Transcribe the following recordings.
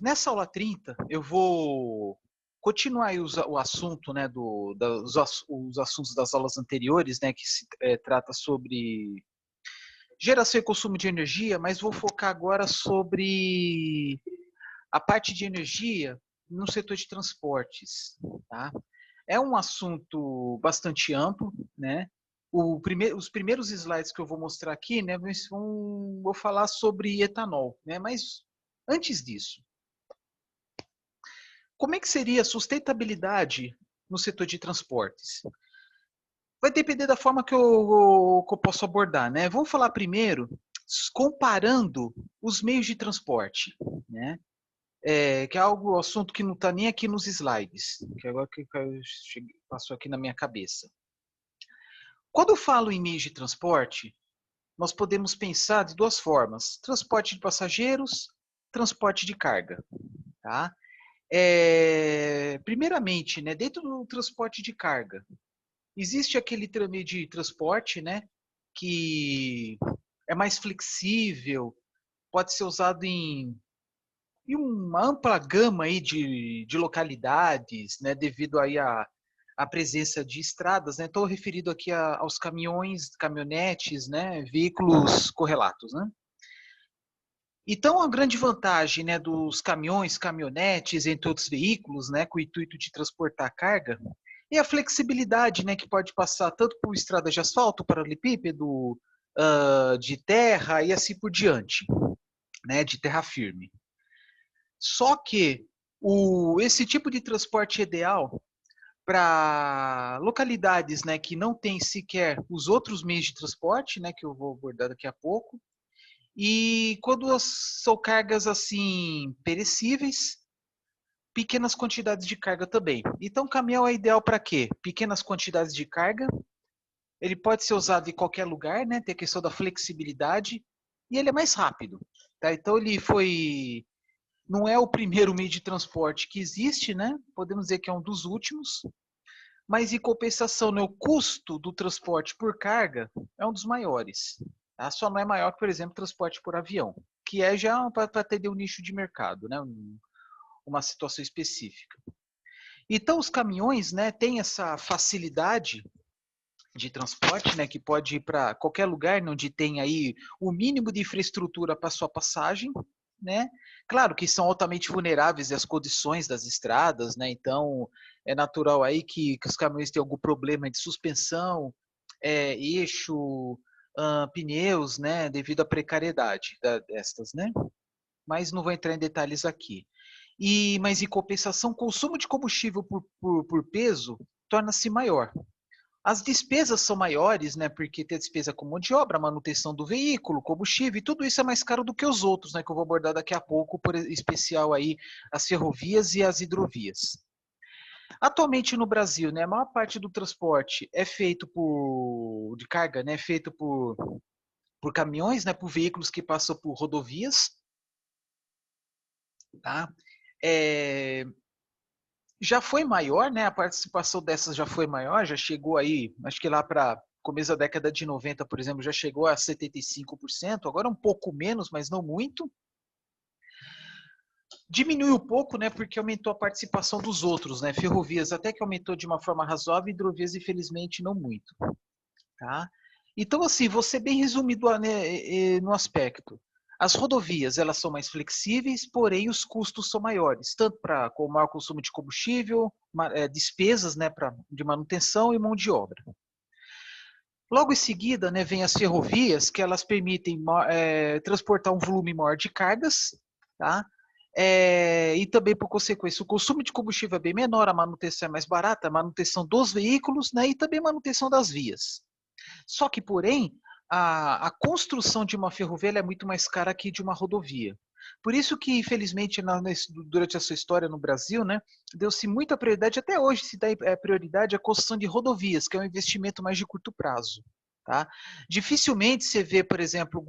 Nessa aula 30, eu vou continuar aí o assunto, né, os assuntos das aulas anteriores, né, que trata sobre geração e consumo de energia, mas vou focar agora sobre a parte de energia no setor de transportes, tá? É um assunto bastante amplo, né? Os primeiros slides que eu vou mostrar aqui, né, vou falar sobre etanol, né? Mas antes disso, como é que seria a sustentabilidade no setor de transportes? Vai depender da forma que eu posso abordar, né? Vamos falar primeiro comparando os meios de transporte, né? Que é assunto que não está nem aqui nos slides, que agora que passou aqui na minha cabeça. Quando eu falo em meios de transporte, nós podemos pensar de duas formas: transporte de passageiros, transporte de carga, tá? Primeiramente, né, dentro do transporte de carga, existe aquele meio de transporte, né, que é mais flexível, pode ser usado em uma ampla gama aí de localidades, né, devido aí à presença de estradas, né? Estou referido aqui aos caminhões, caminhonetes, né, veículos correlatos, né? Então, a grande vantagem, né, dos caminhões, caminhonetes, entre outros veículos, né, com o intuito de transportar carga, é a flexibilidade, né, que pode passar tanto por estrada de asfalto, paralelepípedo, de terra e assim por diante, né, de terra firme. Só que esse tipo de transporte é ideal para localidades, né, que não tem sequer os outros meios de transporte, né, que eu vou abordar daqui a pouco, e quando são cargas assim perecíveis, pequenas quantidades de carga também. Então, o caminhão é ideal para quê? Pequenas quantidades de carga. Ele pode ser usado em qualquer lugar, né? Tem a questão da flexibilidade e ele é mais rápido, tá? Então, não é o primeiro meio de transporte que existe, né? Podemos dizer que é um dos últimos, mas em compensação, né, o custo do transporte por carga é um dos maiores. Tá? Só não é maior que, por exemplo, transporte por avião, que é já para atender um nicho de mercado, né, uma situação específica. Então, os caminhões, né, têm essa facilidade de transporte, né, que pode ir para qualquer lugar onde tem aí o mínimo de infraestrutura para sua passagem, né? Claro que são altamente vulneráveis às condições das estradas, né? Então é natural aí que os caminhões tenham algum problema de suspensão, eixo, pneus, né? Devido à precariedade destas, né? Mas não vou entrar em detalhes aqui. Mas em compensação, o consumo de combustível por peso torna-se maior. As despesas são maiores, né? Porque tem a despesa com mão de obra, manutenção do veículo, combustível, e tudo isso é mais caro do que os outros, né? Que eu vou abordar daqui a pouco, por especial aí as ferrovias e as hidrovias. Atualmente no Brasil, né, a maior parte do transporte é feito de carga, né, é feito por caminhões, né, por veículos que passam por rodovias, tá? É, já foi maior, né? A participação dessas já foi maior, já chegou aí, acho que lá para começo da década de 90, por exemplo, já chegou a 75%, agora um pouco menos, mas não muito. Diminuiu um pouco, né, porque aumentou a participação dos outros, né? Ferrovias até que aumentou de uma forma razoável, hidrovias infelizmente não muito, tá? Então assim, você bem resumido, né, no aspecto. As rodovias, elas são mais flexíveis, porém os custos são maiores, tanto para com o maior consumo de combustível, despesas, né, de manutenção e mão de obra. Logo em seguida, né, vem as ferrovias, que elas permitem transportar um volume maior de cargas, tá? E também, por consequência, o consumo de combustível é bem menor, a manutenção é mais barata, a manutenção dos veículos, né, e também a manutenção das vias. Só que, porém, a construção de uma ferrovia é muito mais cara que de uma rodovia. Por isso que, infelizmente, durante a sua história no Brasil, né, deu-se muita prioridade, até hoje se dá prioridade à construção de rodovias, que é um investimento mais de curto prazo. Tá? Dificilmente você vê, por exemplo,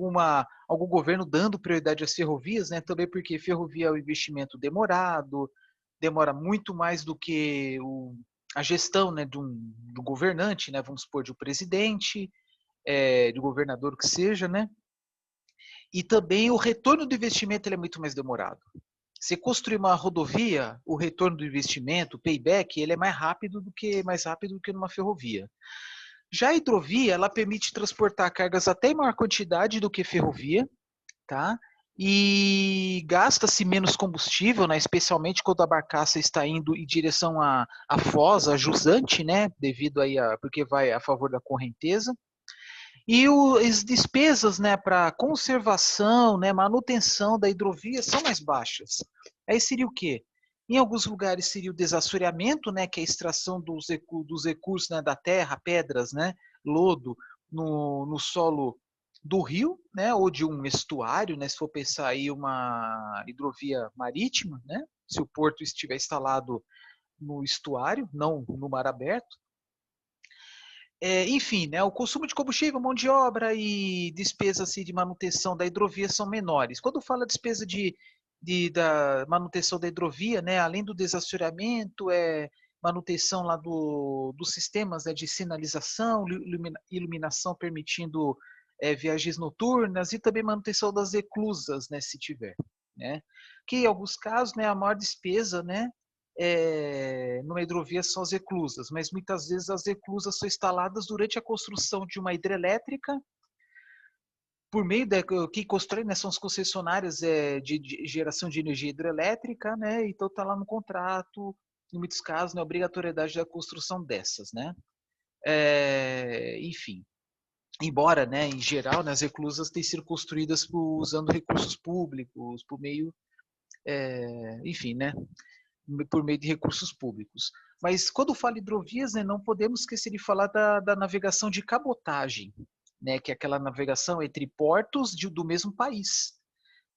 algum governo dando prioridade às ferrovias, né, também porque ferrovia é um investimento demorado, demora muito mais do que a gestão, né, do governante, né, vamos supor, de um presidente, de governador que seja, né? E também o retorno do investimento ele é muito mais demorado. Você construir uma rodovia, o retorno do investimento, o payback, ele é mais rápido do que numa ferrovia. Já a hidrovia, ela permite transportar cargas até em maior quantidade do que ferrovia, tá? E gasta-se menos combustível, né? Especialmente quando a barcaça está indo em direção à foz, a jusante, né? Devido aí porque vai a favor da correnteza. E as despesas, né, para conservação, né, manutenção da hidrovia são mais baixas. Aí seria o quê? Em alguns lugares seria o desassoreamento, né, que é a extração dos recursos, né, da terra, pedras, né, lodo no solo do rio, né, ou de um estuário, né, se for pensar aí uma hidrovia marítima, né, se o porto estiver instalado no estuário, não no mar aberto. Enfim, né, o consumo de combustível, mão de obra e despesas assim, de manutenção da hidrovia são menores. Quando fala despesa da manutenção da hidrovia, né, além do desassoreamento, manutenção lá dos sistemas, né, de sinalização, iluminação permitindo viagens noturnas e também manutenção das eclusas, né, se tiver. Né? Que em alguns casos, né, a maior despesa, né, numa hidrovia são as eclusas, mas muitas vezes as eclusas são instaladas durante a construção de uma hidrelétrica, por meio da que constrói, né, são as concessionárias de geração de energia hidrelétrica, né, então está lá no contrato, em muitos casos, né, a obrigatoriedade da construção dessas, né. Enfim, embora, né, em geral, né, as eclusas têm sido construídas usando recursos públicos, por meio, enfim, né, por meio de recursos públicos. Mas quando fala hidrovias, né, não podemos esquecer de falar da navegação de cabotagem, né, que é aquela navegação entre portos do mesmo país.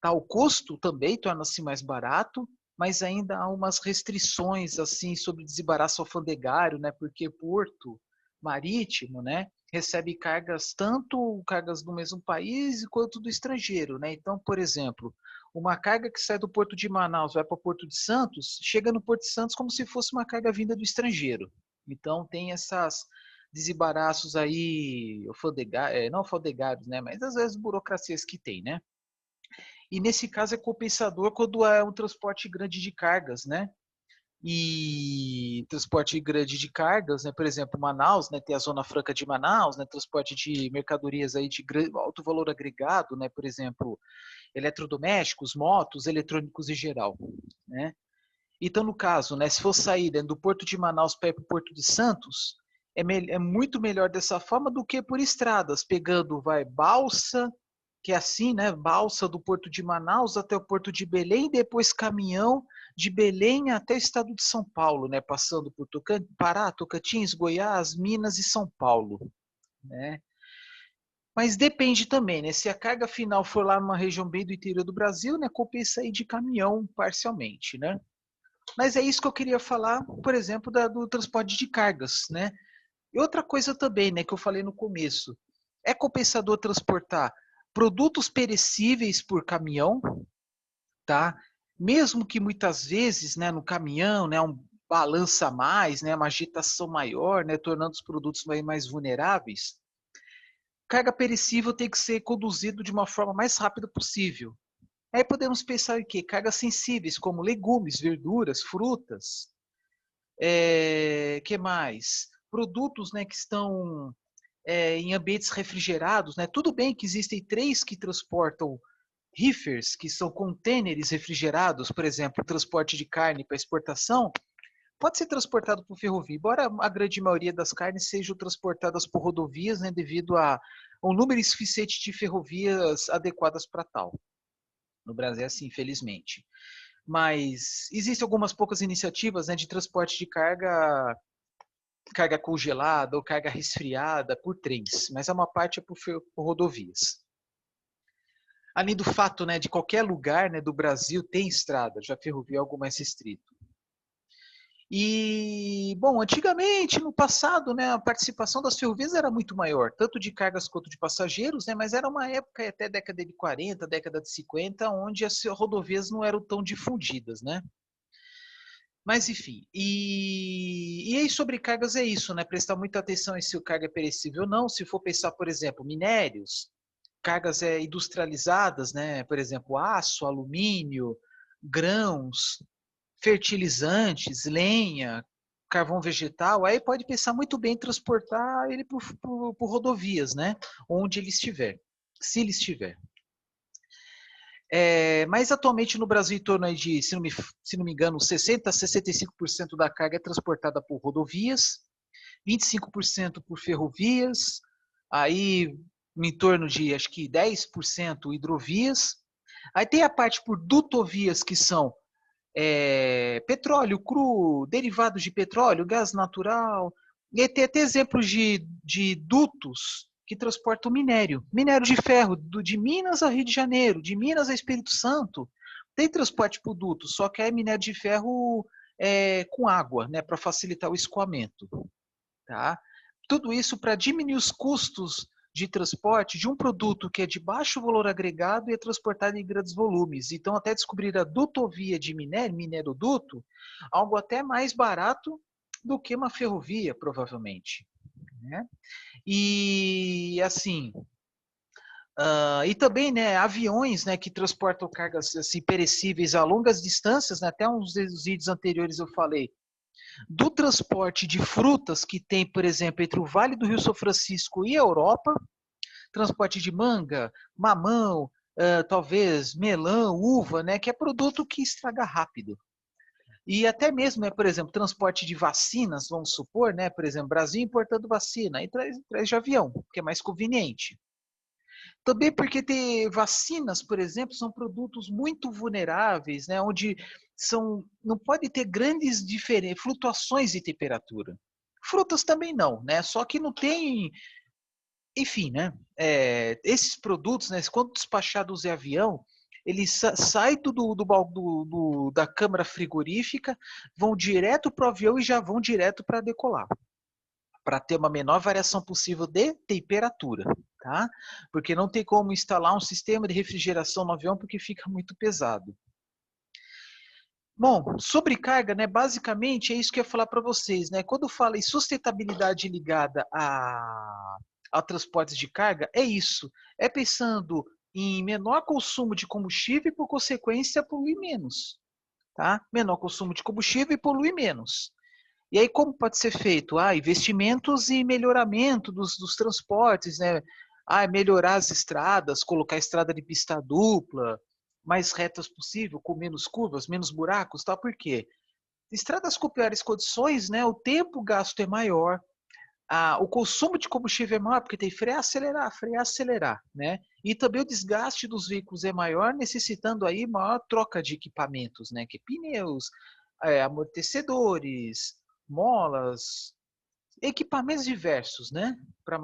Tá? O custo também torna-se mais barato, mas ainda há umas restrições assim sobre desembaraço alfandegário, né, porque porto marítimo, né, recebe cargas tanto cargas do mesmo país quanto do estrangeiro, né? Então, por exemplo, uma carga que sai do Porto de Manaus vai para o Porto de Santos, chega no Porto de Santos como se fosse uma carga vinda do estrangeiro. Então, tem essas desembaraços aí, não alfandegários, né? Mas às vezes burocracias que tem, né? E nesse caso é compensador quando é um transporte grande de cargas, né? E transporte grande de cargas, né? Por exemplo, Manaus, né? Tem a Zona Franca de Manaus, né? Transporte de mercadorias aí de alto valor agregado, né? Por exemplo, eletrodomésticos, motos, eletrônicos em geral, né? Então, no caso, né, se for sair do Porto de Manaus para ir para o Porto de Santos, é muito melhor dessa forma do que por estradas, pegando, balsa, que é assim, né, balsa do Porto de Manaus até o Porto de Belém, depois caminhão de Belém até o estado de São Paulo, né, passando por Pará, Tocantins, Goiás, Minas e São Paulo, né? Mas depende também, né? Se a carga final for lá numa região bem do interior do Brasil, né, compensa ir de caminhão parcialmente, né? Mas é isso que eu queria falar, por exemplo, do transporte de cargas, né? E outra coisa também, né, que eu falei no começo, é compensador transportar produtos perecíveis por caminhão, tá? Mesmo que muitas vezes, né, no caminhão, né, um balança mais, né, uma agitação maior, né, tornando os produtos mais vulneráveis. Carga perecível tem que ser conduzido de uma forma mais rápida possível. Aí podemos pensar em quê? Cargas sensíveis, como legumes, verduras, frutas. Que mais? Produtos, né, que estão em ambientes refrigerados. Né? Tudo bem que existem três que transportam reefers, que são contêineres refrigerados, por exemplo, transporte de carne para exportação, pode ser transportado por ferrovia, embora a grande maioria das carnes sejam transportadas por rodovias, né, devido a um número insuficiente de ferrovias adequadas para tal. No Brasil é assim, infelizmente. Mas existem algumas poucas iniciativas, né, de transporte de carga congelada ou carga resfriada por trens, mas a uma parte é por rodovias. Além do fato, né, de qualquer lugar, né, do Brasil tem estrada, já ferrovia é algo mais restrito. E, bom, antigamente, no passado, né, a participação das ferrovias era muito maior, tanto de cargas quanto de passageiros, né, mas era uma época, até década de 40, década de 50, onde as rodovias não eram tão difundidas, né? Mas, enfim, e aí sobre cargas é isso, né? Prestar muita atenção em se o carga é perecível ou não. Se for pensar, por exemplo, minérios, cargas industrializadas, né? Por exemplo, aço, alumínio, grãos, fertilizantes, lenha, carvão vegetal, aí pode pensar muito bem em transportar ele por rodovias, né? Onde ele estiver, se ele estiver. Mas atualmente no Brasil, em torno de, se não me engano, 60% a 65% da carga é transportada por rodovias, 25% por ferrovias, aí em torno de, acho que 10% hidrovias. Aí tem a parte por dutovias, que são petróleo cru, derivados de petróleo, gás natural. E tem até exemplos de dutos que transportam minério. Minério de ferro, de Minas a Rio de Janeiro, de Minas a Espírito Santo. Tem transporte por duto, só que é minério de ferro com água, né, para facilitar o escoamento. Tá? Tudo isso para diminuir os custos de transporte de um produto que é de baixo valor agregado e é transportado em grandes volumes. Então, até descobrir a dutovia de minério, mineroduto, algo até mais barato do que uma ferrovia, provavelmente. Né? E, assim, e também, né, aviões, né, que transportam cargas assim, perecíveis a longas distâncias, né, até uns dos vídeos anteriores eu falei, do transporte de frutas que tem, por exemplo, entre o Vale do Rio São Francisco e a Europa, transporte de manga, mamão, talvez melão, uva, né, que é produto que estraga rápido. E até mesmo, né, por exemplo, transporte de vacinas, vamos supor, né, por exemplo, Brasil importando vacina, aí traz de avião, que é mais conveniente. Também porque ter vacinas, por exemplo, são produtos muito vulneráveis, né, onde não pode ter grandes flutuações de temperatura. Frutas também não, né? Só que não tem, enfim, né? Esses produtos, né? Quando despachados em avião, eles saem da câmara frigorífica, vão direto para o avião e já vão direto para decolar, para ter uma menor variação possível de temperatura, tá? Porque não tem como instalar um sistema de refrigeração no avião porque fica muito pesado. Bom, sobrecarga, né, basicamente é isso que eu ia falar para vocês, né? Quando fala em sustentabilidade ligada a transportes de carga, é isso. É pensando em menor consumo de combustível e, por consequência, poluir menos, tá? Menor consumo de combustível e poluir menos. E aí, como pode ser feito? Investimentos e melhoramento dos transportes, né? Melhorar as estradas, colocar estrada de pista dupla, mais retas possível, com menos curvas, menos buracos, tal. Por quê? Estradas com piores condições, né? O tempo gasto é maior, o consumo de combustível é maior, porque tem frear, acelerar, né? E também o desgaste dos veículos é maior, necessitando aí maior troca de equipamentos, né? Que pneus, amortecedores, molas, equipamentos diversos, né? Para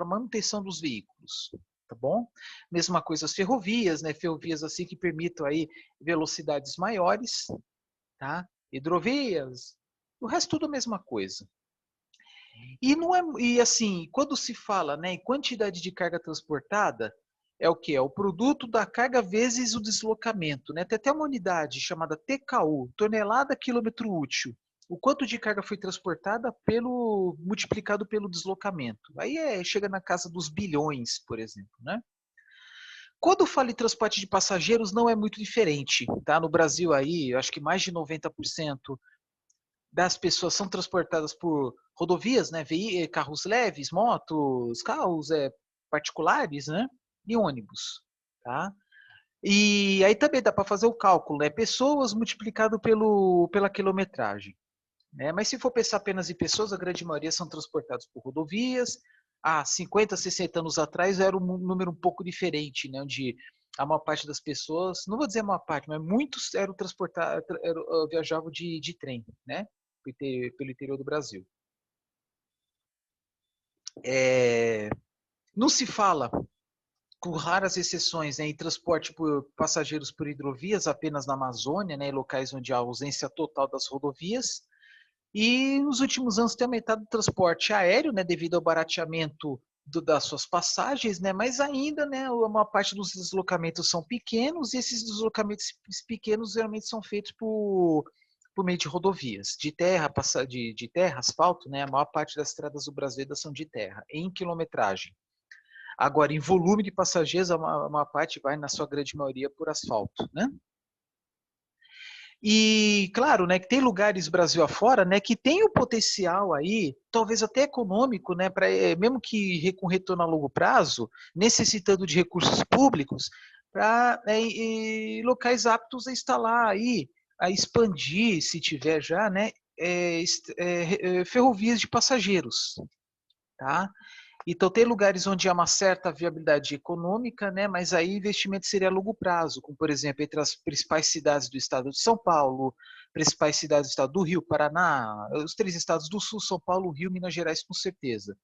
manutenção dos veículos, tá bom? Mesma coisa as ferrovias, né? Ferrovias assim que permitam aí velocidades maiores, tá? Hidrovias, o resto tudo a mesma coisa. E não é, e assim, quando se fala, né, em quantidade de carga transportada, é o que? É o produto da carga vezes o deslocamento, né? Tem até uma unidade chamada TKU, tonelada quilômetro útil. O quanto de carga foi transportada multiplicado pelo deslocamento. Aí chega na casa dos bilhões, por exemplo, né? Quando fala em transporte de passageiros, não é muito diferente, tá? No Brasil aí, eu acho que mais de 90% das pessoas são transportadas por rodovias, né? Carros leves, motos, carros particulares, né? E ônibus, tá? E aí também dá para fazer o cálculo, né? Pessoas multiplicado pela quilometragem. Né? Mas se for pensar apenas em pessoas, a grande maioria são transportados por rodovias. Há 50, 60 anos atrás era um número um pouco diferente, né? Onde a maior parte das pessoas, não vou dizer a maior parte, mas muitos eram transportados, viajavam de trem, né? Pelo interior do Brasil. Não se fala, com raras exceções, né, em transporte por passageiros por hidrovias apenas na Amazônia, né, em locais onde há ausência total das rodovias. E nos últimos anos tem aumentado o transporte aéreo, né, devido ao barateamento das suas passagens, né, mas ainda, né, uma parte dos deslocamentos são pequenos e esses deslocamentos pequenos geralmente são feitos por meio de rodovias, de terra, de terra, asfalto, né, a maior parte das estradas do Brasil ainda são de terra, em quilometragem. Agora, em volume de passageiros, uma parte vai, na sua grande maioria, por asfalto, né? E, claro, né, que tem lugares Brasil afora, né, que tem o potencial aí, talvez até econômico, né, para mesmo que com retorno a longo prazo, necessitando de recursos públicos, para locais aptos a instalar aí, a expandir, se tiver já, né, ferrovias de passageiros, tá? Então, tem lugares onde há uma certa viabilidade econômica, né, mas aí o investimento seria a longo prazo, como, por exemplo, entre as principais cidades do estado de São Paulo, principais cidades do estado do Rio, Paraná, os 3 estados do Sul, São Paulo, Rio, Minas Gerais, com certeza.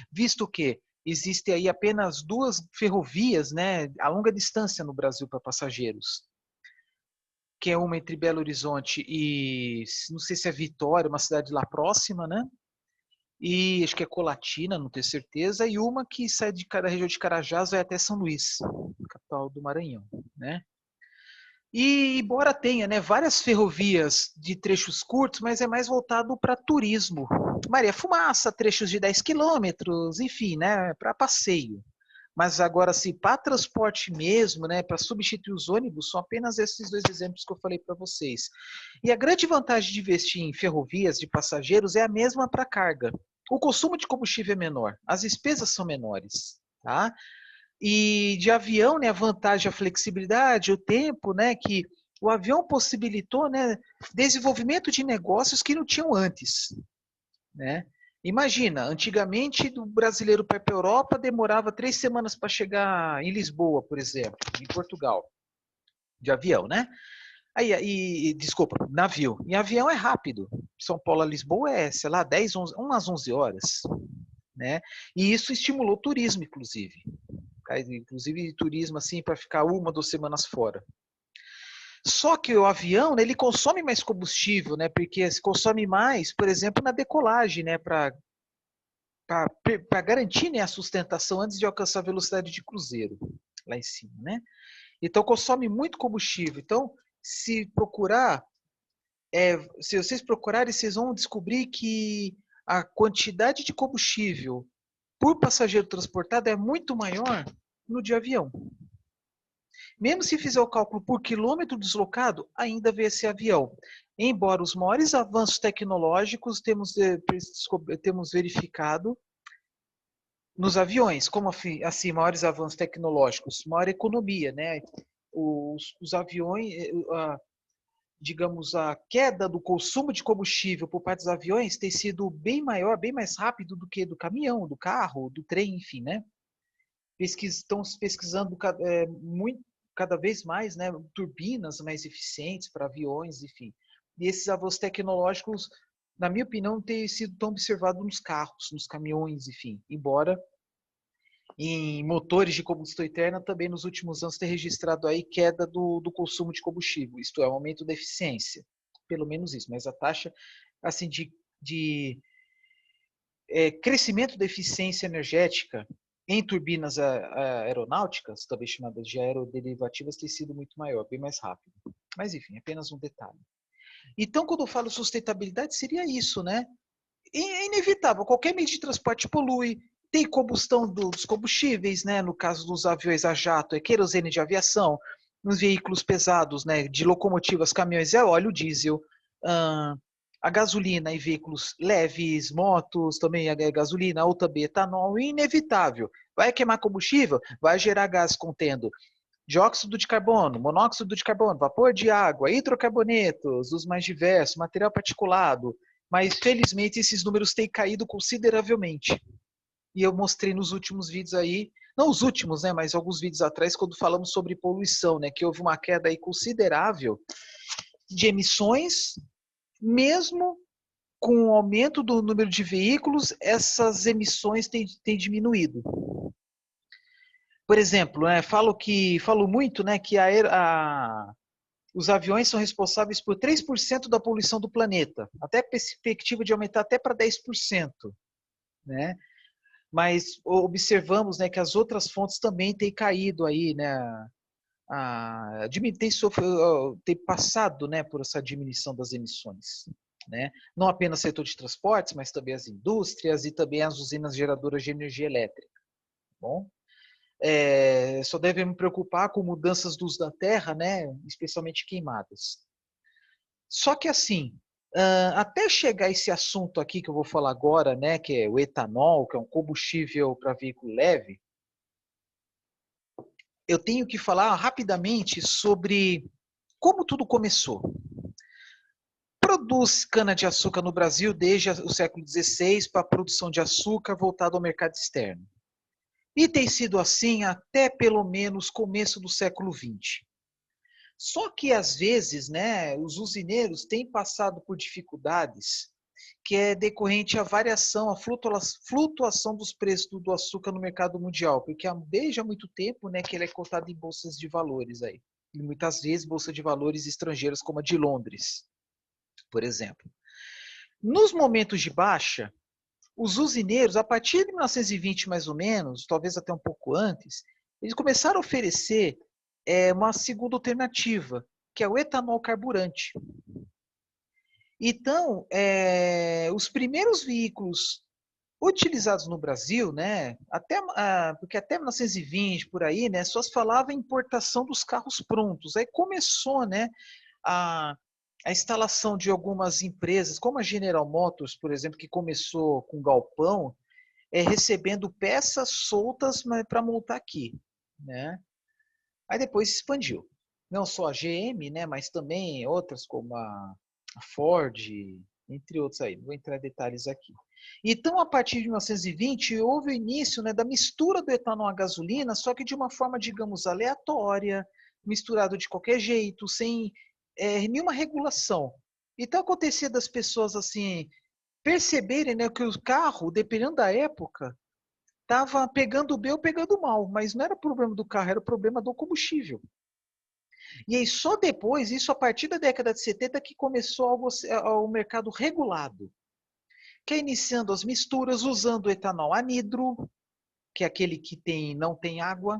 Visto que existem aí apenas 2 ferrovias, né, a longa distância no Brasil para passageiros, que é uma entre Belo Horizonte e, não sei se é Vitória, uma cidade lá próxima, né? E acho que é Colatina, não tenho certeza, e uma que sai da região de Carajás vai até São Luís, capital do Maranhão, né? E embora tenha, né, várias ferrovias de trechos curtos, mas é mais voltado para turismo. Maria Fumaça, trechos de 10 quilômetros, enfim, né, para passeio. Mas agora, assim, para transporte mesmo, né, para substituir os ônibus, são apenas esses 2 exemplos que eu falei para vocês. E a grande vantagem de investir em ferrovias de passageiros é a mesma para carga. O consumo de combustível é menor, as despesas são menores, tá? E de avião, né, a vantagem, a flexibilidade, o tempo, né, que o avião possibilitou, né, desenvolvimento de negócios que não tinham antes, né? Imagina, antigamente o brasileiro para ir para a Europa demorava 3 semanas para chegar em Lisboa, por exemplo, em Portugal, de avião, né? Desculpa, navio. Em avião é rápido. São Paulo a Lisboa é, sei lá, 10, 11, umas 11 horas, né? E isso estimulou o turismo, inclusive. Tá? Inclusive turismo assim para ficar 1, 2 semanas fora. Só que o avião, né, ele consome mais combustível, né? Porque se consome mais, por exemplo, na decolagem, né? Para garantir, né, a sustentação antes de alcançar a velocidade de cruzeiro lá em cima, né? Então consome muito combustível. Então, se procurar, se vocês procurarem, vocês vão descobrir que a quantidade de combustível por passageiro transportado é muito maior no de avião. Mesmo se fizer o cálculo por quilômetro deslocado, ainda vê esse avião. Embora os maiores avanços tecnológicos temos verificado nos aviões, como assim, maiores avanços tecnológicos, maior economia, né? Os aviões, digamos, a queda do consumo de combustível por parte dos aviões tem sido bem maior, bem mais rápido do que do caminhão, do carro, do trem, enfim, né? Estão pesquisando cada vez mais, né, turbinas mais eficientes para aviões, enfim. E esses avanços tecnológicos, na minha opinião, não têm sido tão observados nos carros, nos caminhões, enfim. Embora em motores de combustão interna também nos últimos anos tenha registrado aí queda do consumo de combustível, isto é, um aumento da eficiência. Pelo menos isso, mas a taxa assim de crescimento da eficiência energética em turbinas aeronáuticas, também chamadas de aeroderivativas, tem sido muito maior, bem mais rápido. Mas, enfim, apenas um detalhe. Então, quando eu falo sustentabilidade, seria isso, né? É inevitável, qualquer meio de transporte polui, tem combustão dos combustíveis, né? No caso dos aviões a jato, é querosene de aviação, nos veículos pesados, né? De locomotivas, caminhões, é óleo diesel, a gasolina em veículos leves, motos, também a gasolina, ou também etanol, inevitável. Vai queimar combustível, vai gerar gás contendo dióxido de carbono, monóxido de carbono, vapor de água, hidrocarbonetos, os mais diversos, material particulado, mas felizmente esses números têm caído consideravelmente. E eu mostrei nos últimos vídeos aí, não os últimos, né, mas alguns vídeos atrás, quando falamos sobre poluição, né, que houve uma queda aí considerável de emissões, mesmo com o aumento do número de veículos, essas emissões têm diminuído. Por exemplo, né, falo muito, né, que os aviões são responsáveis por 3% da poluição do planeta, até perspectiva de aumentar até para 10%, né? Mas observamos, né, que as outras fontes também têm caído aí, né, tem passado, né, por essa diminuição das emissões, né? Não apenas o setor de transportes, mas também as indústrias e também as usinas geradoras de energia elétrica, tá bom? Só deve me preocupar com mudanças do uso da terra, né? Especialmente queimadas. Só que assim, até chegar esse assunto aqui que eu vou falar agora, né, que é o etanol, que é um combustível para veículo leve, eu tenho que falar rapidamente sobre como tudo começou. Produz cana-de-açúcar no Brasil desde o século XVI para a produção de açúcar voltado ao mercado externo. E tem sido assim até pelo menos começo do século XX. Só que às vezes, né, os usineiros têm passado por dificuldades que é decorrente à variação, à flutuação dos preços do açúcar no mercado mundial, porque desde há muito tempo, né, que ele é cotado em bolsas de valores aí. E muitas vezes bolsas de valores estrangeiras como a de Londres, por exemplo. Nos momentos de baixa, os usineiros, a partir de 1920 mais ou menos, talvez até um pouco antes, eles começaram a oferecer uma segunda alternativa, que é o etanol carburante. Então, os primeiros veículos utilizados no Brasil, né, porque até 1920 por aí, né, só se falava em importação dos carros prontos. Aí começou, né, a, a instalação de algumas empresas, como a General Motors, por exemplo, que começou com galpão, recebendo peças soltas para montar aqui, né? Aí depois se expandiu. Não só a GM, né, mas também outras como a Ford, entre outros aí. Não vou entrar em detalhes aqui. Então, a partir de 1920, houve o início, né, da mistura do etanol à gasolina, só que de uma forma, digamos, aleatória, misturado de qualquer jeito, sem nenhuma regulação. Então, acontecia das pessoas assim perceberem, né, que o carro, dependendo da época, estava pegando bem ou pegando mal, mas não era problema do carro, era problema do combustível. E aí só depois, isso a partir da década de 70, que começou o mercado regulado, que é iniciando as misturas usando o etanol anidro, que é aquele que não tem água,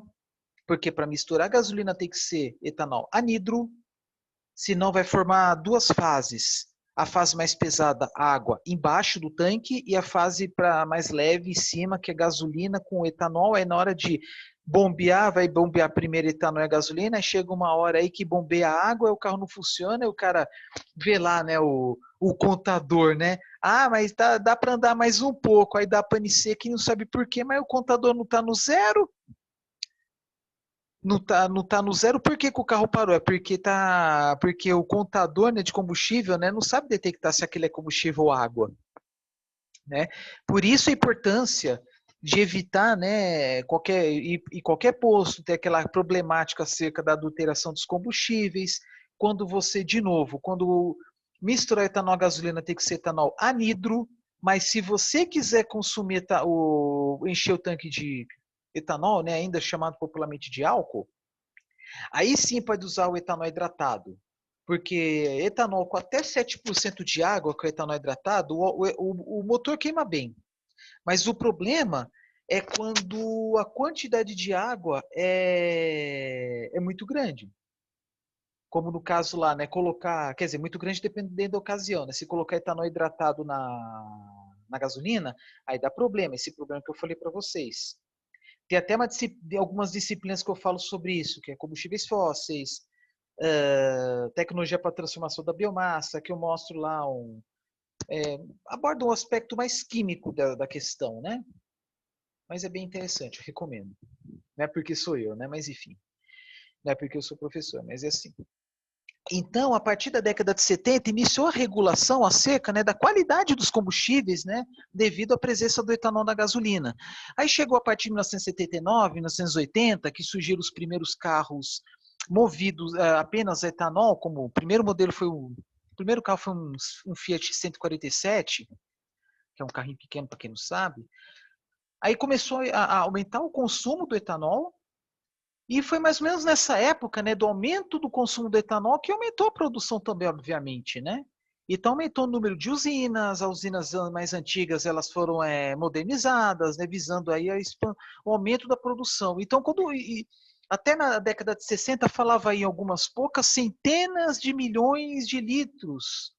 porque para misturar a gasolina tem que ser etanol anidro, senão vai formar duas fases. A fase mais pesada, água, embaixo do tanque, e a fase mais leve em cima, que é gasolina com etanol. Aí na hora de bombear, vai bombear primeiro etanol e gasolina, aí chega uma hora aí que bombeia a água, o carro não funciona, e o cara vê lá, né, o contador, né? Ah, mas dá para andar mais um pouco, aí dá pane seca e não sabe por quê, mas o contador não está no zero, não tá no zero, por que, que o carro parou? É porque o contador, né, de combustível, né, não sabe detectar se aquele é combustível ou água, né? Por isso a importância de evitar, né, qualquer posto ter aquela problemática acerca da adulteração dos combustíveis, quando você, de novo, quando misturar etanol a gasolina tem que ser etanol anidro, mas se você quiser consumir encher o tanque de etanol, né, ainda chamado popularmente de álcool, aí sim pode usar o etanol hidratado. Porque etanol com até 7% de água, com etanol hidratado, o motor queima bem. Mas o problema é quando a quantidade de água é muito grande. Como no caso lá, né? Quer dizer, muito grande dependendo da ocasião, né? Se colocar etanol hidratado na gasolina, aí dá problema, esse problema que eu falei para vocês. Tem até algumas disciplinas que eu falo sobre isso, que é combustíveis fósseis, tecnologia para transformação da biomassa, que eu mostro lá aborda um aspecto mais químico da questão, né? Mas é bem interessante, eu recomendo. Não é porque sou eu, né? Mas enfim, não é porque eu sou professor, mas é assim. Então, a partir da década de 70, iniciou a regulação acerca, né, da qualidade dos combustíveis, né, devido à presença do etanol na gasolina. Aí chegou a partir de 1979, 1980, que surgiram os primeiros carros movidos apenas a etanol, como o primeiro modelo o primeiro carro foi um Fiat 147, que é um carrinho pequeno para quem não sabe. Aí começou a aumentar o consumo do etanol, e foi mais ou menos nessa época, né, do aumento do consumo do etanol que aumentou a produção também, obviamente, né? Então aumentou o número de usinas, as usinas mais antigas elas foram modernizadas, né, visando aí o aumento da produção. Então até na década de 60 falava aí em algumas poucas centenas de milhões de litros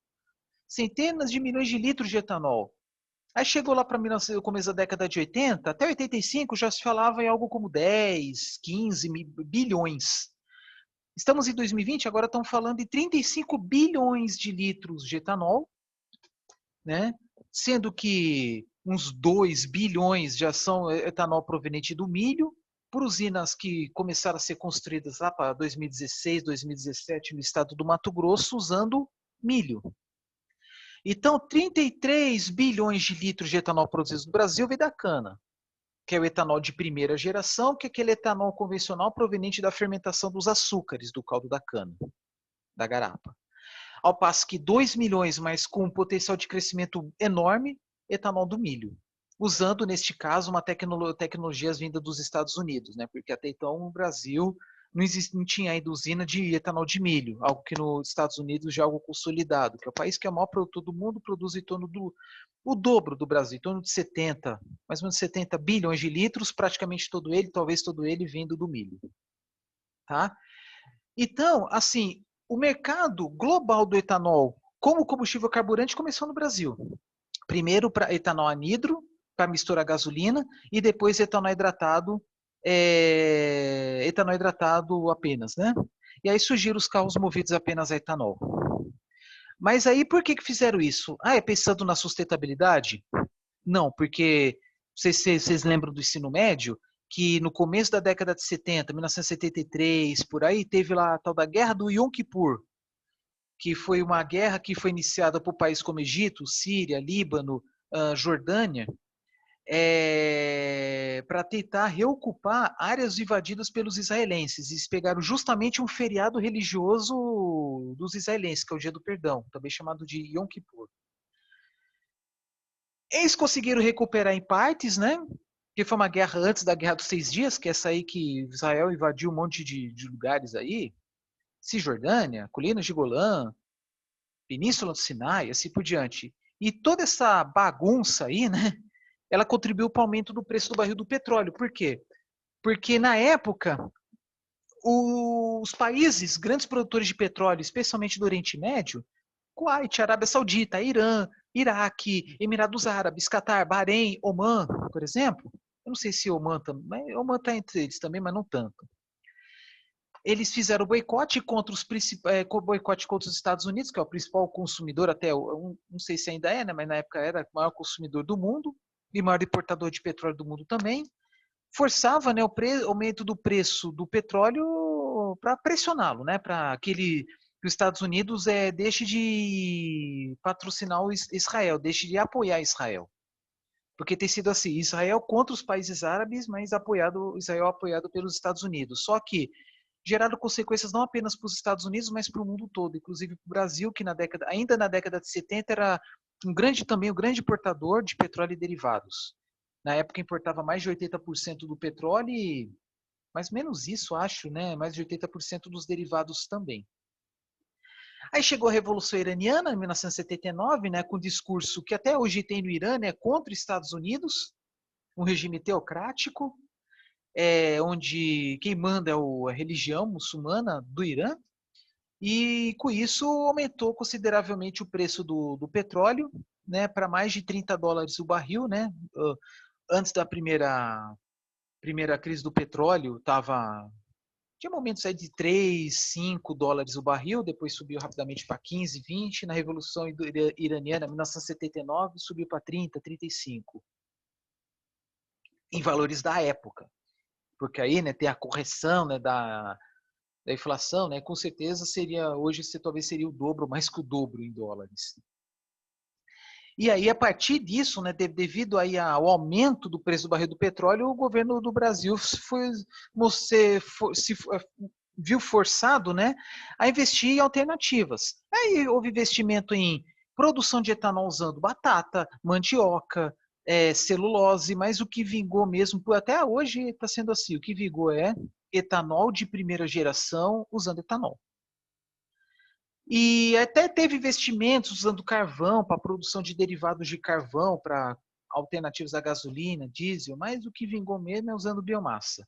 de etanol. Aí chegou lá para o começo da década de 80, até 85 já se falava em algo como 10, 15 bilhões. Estamos em 2020, agora estão falando de 35 bilhões de litros de etanol, né? Sendo que uns 2 bilhões já são etanol proveniente do milho, por usinas que começaram a ser construídas lá para 2016, 2017 no estado do Mato Grosso, usando milho. Então, 33 bilhões de litros de etanol produzidos no Brasil vem da cana, que é o etanol de primeira geração, que é aquele etanol convencional proveniente da fermentação dos açúcares do caldo da cana, da garapa. Ao passo que 2 milhões, mas com um potencial de crescimento enorme, etanol do milho. Usando, neste caso, uma tecnologia vinda dos Estados Unidos, né? Porque até então o Brasil não tinha ainda usina de etanol de milho, algo que nos Estados Unidos já é algo consolidado, que é o país que é o maior produtor do mundo, produz em torno do o dobro do Brasil, em torno de 70, mais ou menos 70 bilhões de litros, praticamente todo ele, talvez todo ele vindo do milho. Tá? Então, assim, o mercado global do etanol como combustível carburante começou no Brasil. Primeiro para etanol anidro, para misturar gasolina, e depois etanol hidratado apenas, né? E aí surgiram os carros movidos apenas a etanol. Mas aí por que fizeram isso? Ah, é pensando na sustentabilidade? Não, porque vocês lembram do ensino médio, que no começo da década de 70, 1973, por aí, teve lá a tal da Guerra do Yom Kippur, que foi uma guerra que foi iniciada por países como Egito, Síria, Líbano, Jordânia, para tentar reocupar áreas invadidas pelos israelenses. Eles pegaram justamente um feriado religioso dos israelenses, que é o Dia do Perdão, também chamado de Yom Kippur. Eles conseguiram recuperar em partes, né? Que foi uma guerra antes da Guerra dos 6 Dias, que é essa aí que Israel invadiu um monte de lugares aí, Cisjordânia, Colinas de Golã, Península do Sinai, assim por diante. E toda essa bagunça aí, né? Ela contribuiu para o aumento do preço do barril do petróleo. Por quê? Porque na época, os países grandes produtores de petróleo, especialmente do Oriente Médio, Kuwait, Arábia Saudita, Irã, Iraque, Emirados Árabes, Catar, Bahrein, Oman, por exemplo. Eu não sei se Oman também, Oman está entre eles também, mas não tanto. Eles fizeram boicote contra boicote contra os Estados Unidos, que é o principal consumidor, até não sei se ainda é, né, mas na época era o maior consumidor do mundo e maior importador de petróleo do mundo também. Forçava, né, o aumento do preço do petróleo para pressioná-lo, né, para que os Estados Unidos deixe de patrocinar Israel, deixe de apoiar Israel. Porque tem sido assim, Israel contra os países árabes, mas Israel apoiado pelos Estados Unidos. Só que gerado consequências não apenas para os Estados Unidos, mas para o mundo todo, inclusive para o Brasil, que ainda na década de 70 era um grande importador de petróleo e derivados. Na época importava mais de 80% do petróleo e mais ou menos isso, acho, né? Mais de 80% dos derivados também. Aí chegou a Revolução Iraniana, em 1979, né, com um discurso que até hoje tem no Irã, né, contra os Estados Unidos, um regime teocrático, onde quem manda é a religião muçulmana do Irã, e com isso aumentou consideravelmente o preço do petróleo, né, para mais de 30 dólares o barril, né? Antes da primeira crise do petróleo, tinha momentos aí de 3, 5 dólares o barril, depois subiu rapidamente para 15, 20, na Revolução Iraniana, 1979, subiu para 30, 35, em valores da época. Porque aí, né, tem a correção, né, da inflação, né, com certeza hoje talvez seria o dobro, mais que o dobro em dólares. E aí, a partir disso, né, devido aí ao aumento do preço do barril do petróleo, o governo do Brasil viu forçado, né, a investir em alternativas. Aí houve investimento em produção de etanol usando batata, mandioca, celulose, mas o que vingou mesmo, até hoje está sendo assim, o que vingou é etanol de primeira geração usando etanol. E até teve investimentos usando carvão para produção de derivados de carvão, para alternativas à gasolina, diesel, mas o que vingou mesmo é usando biomassa.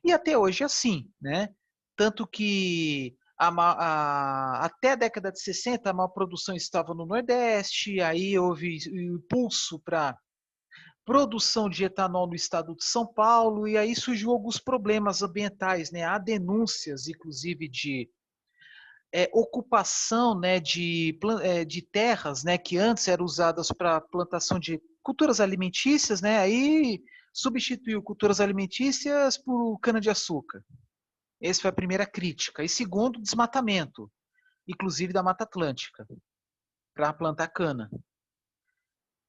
E até hoje é assim, né? Tanto que Até a década de 60, a maior produção estava no Nordeste, aí houve o impulso para produção de etanol no estado de São Paulo, e aí surgiu alguns problemas ambientais, né? Há denúncias, inclusive, de ocupação, né, de terras, né, que antes eram usadas para plantação de culturas alimentícias, né? Aí substituiu culturas alimentícias por cana-de-açúcar. Essa foi a primeira crítica. E segundo, desmatamento, inclusive da Mata Atlântica, para plantar cana.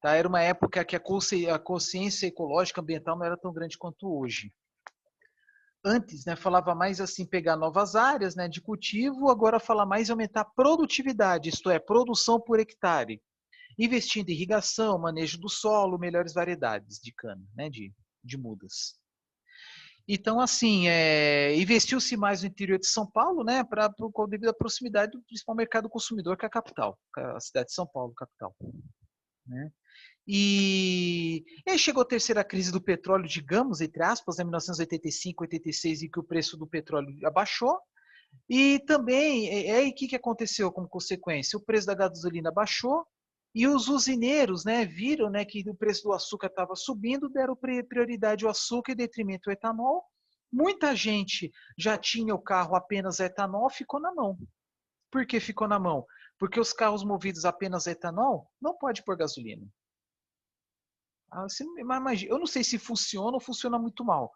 Tá? Era uma época que a consciência ecológica ambiental não era tão grande quanto hoje. Antes, né, falava mais assim, pegar novas áreas, né, de cultivo, agora fala mais em aumentar a produtividade, isto é, produção por hectare, investindo em irrigação, manejo do solo, melhores variedades de cana, né, de mudas. Então, assim, investiu-se mais no interior de São Paulo, né, devido à proximidade do principal mercado consumidor, que é a capital, a cidade de São Paulo, capital. Né? E aí chegou a terceira crise do petróleo, digamos, entre aspas, em 1985, 86, em que o preço do petróleo abaixou. E também, aí o que aconteceu como consequência? O preço da gasolina baixou e os usineiros, né, viram, né, que o preço do açúcar estava subindo, deram prioridade ao açúcar em detrimento ao etanol. Muita gente já tinha o carro apenas a etanol, ficou na mão. Por que ficou na mão? Porque os carros movidos apenas a etanol não pode pôr gasolina. Eu não sei se funciona ou funciona muito mal,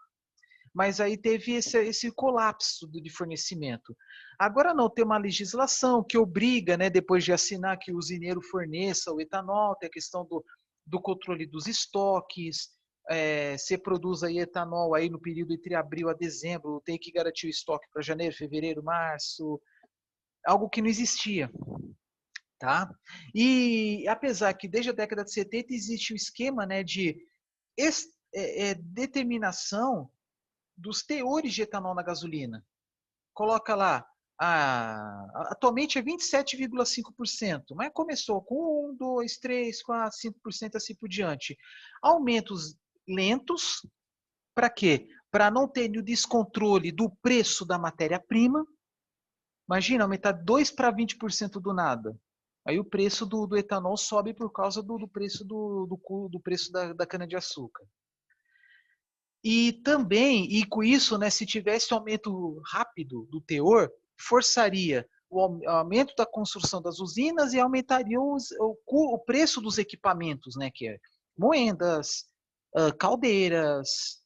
mas aí teve esse colapso de fornecimento. Agora não, tem uma legislação que obriga, né, depois de assinar, que o usineiro forneça o etanol, tem a questão do controle dos estoques, você produz aí etanol aí no período entre abril a dezembro, tem que garantir o estoque para janeiro, fevereiro, março, algo que não existia. Tá? E apesar que desde a década de 70 existe um esquema, né, de determinação dos teores de etanol na gasolina. Coloca lá, atualmente é 27,5%, mas começou com 1, 2, 3, 4, 5%, assim por diante. Aumentos lentos, para quê? Para não ter o descontrole do preço da matéria-prima. Imagina, aumentar 2 para 20% do nada. Aí o preço do etanol sobe por causa do preço do preço da cana-de-açúcar. E também, e com isso, né, se tivesse um aumento rápido do teor, forçaria o aumento da construção das usinas e aumentaria o preço dos equipamentos, né, que é moendas, caldeiras,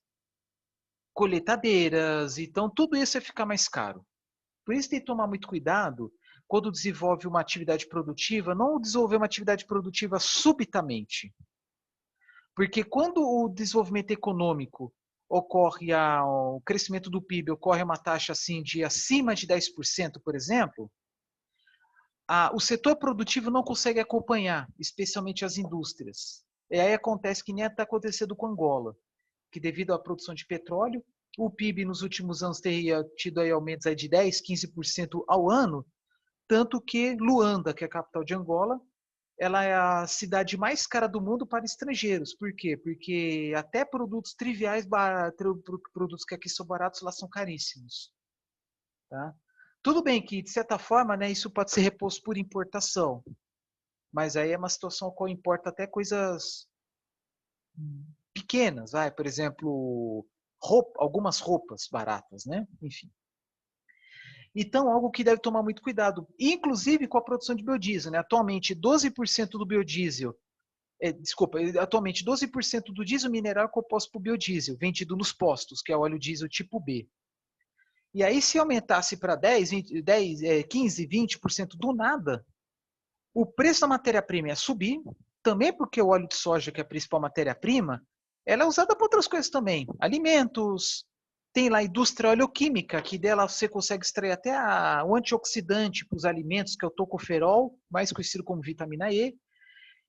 colheitadeiras, então tudo isso ia ficar mais caro. Por isso tem que tomar muito cuidado quando desenvolve uma atividade produtiva, não desenvolver uma atividade produtiva subitamente. Porque quando o desenvolvimento econômico ocorre, o crescimento do PIB ocorre a uma taxa assim de acima de 10%, por exemplo, o setor produtivo não consegue acompanhar, especialmente as indústrias. E aí acontece que nem está acontecendo com Angola, que devido à produção de petróleo, o PIB nos últimos anos teria tido aí aumentos aí de 10, 15% ao ano, tanto que Luanda, que é a capital de Angola, ela é a cidade mais cara do mundo para estrangeiros. Por quê? Porque até produtos triviais, produtos que aqui são baratos, lá são caríssimos. Tá? Tudo bem que, de certa forma, né, isso pode ser reposto por importação, mas aí é uma situação que importa até coisas pequenas, vai, por exemplo, algumas roupas baratas, né? Enfim. Então, algo que deve tomar muito cuidado, inclusive com a produção de biodiesel. Né? Atualmente, 12% do biodiesel, atualmente 12% do diesel mineral é composto por biodiesel, vendido nos postos, que é óleo diesel tipo B. E aí, se aumentasse para 10, 20, 10 15, 20% do nada, o preço da matéria-prima ia subir, também porque o óleo de soja, que é a principal matéria-prima, ela é usada para outras coisas também. Alimentos, tem lá a indústria oleoquímica, que dela você consegue extrair até o antioxidante para os alimentos, que é o tocoferol, mais conhecido como vitamina E,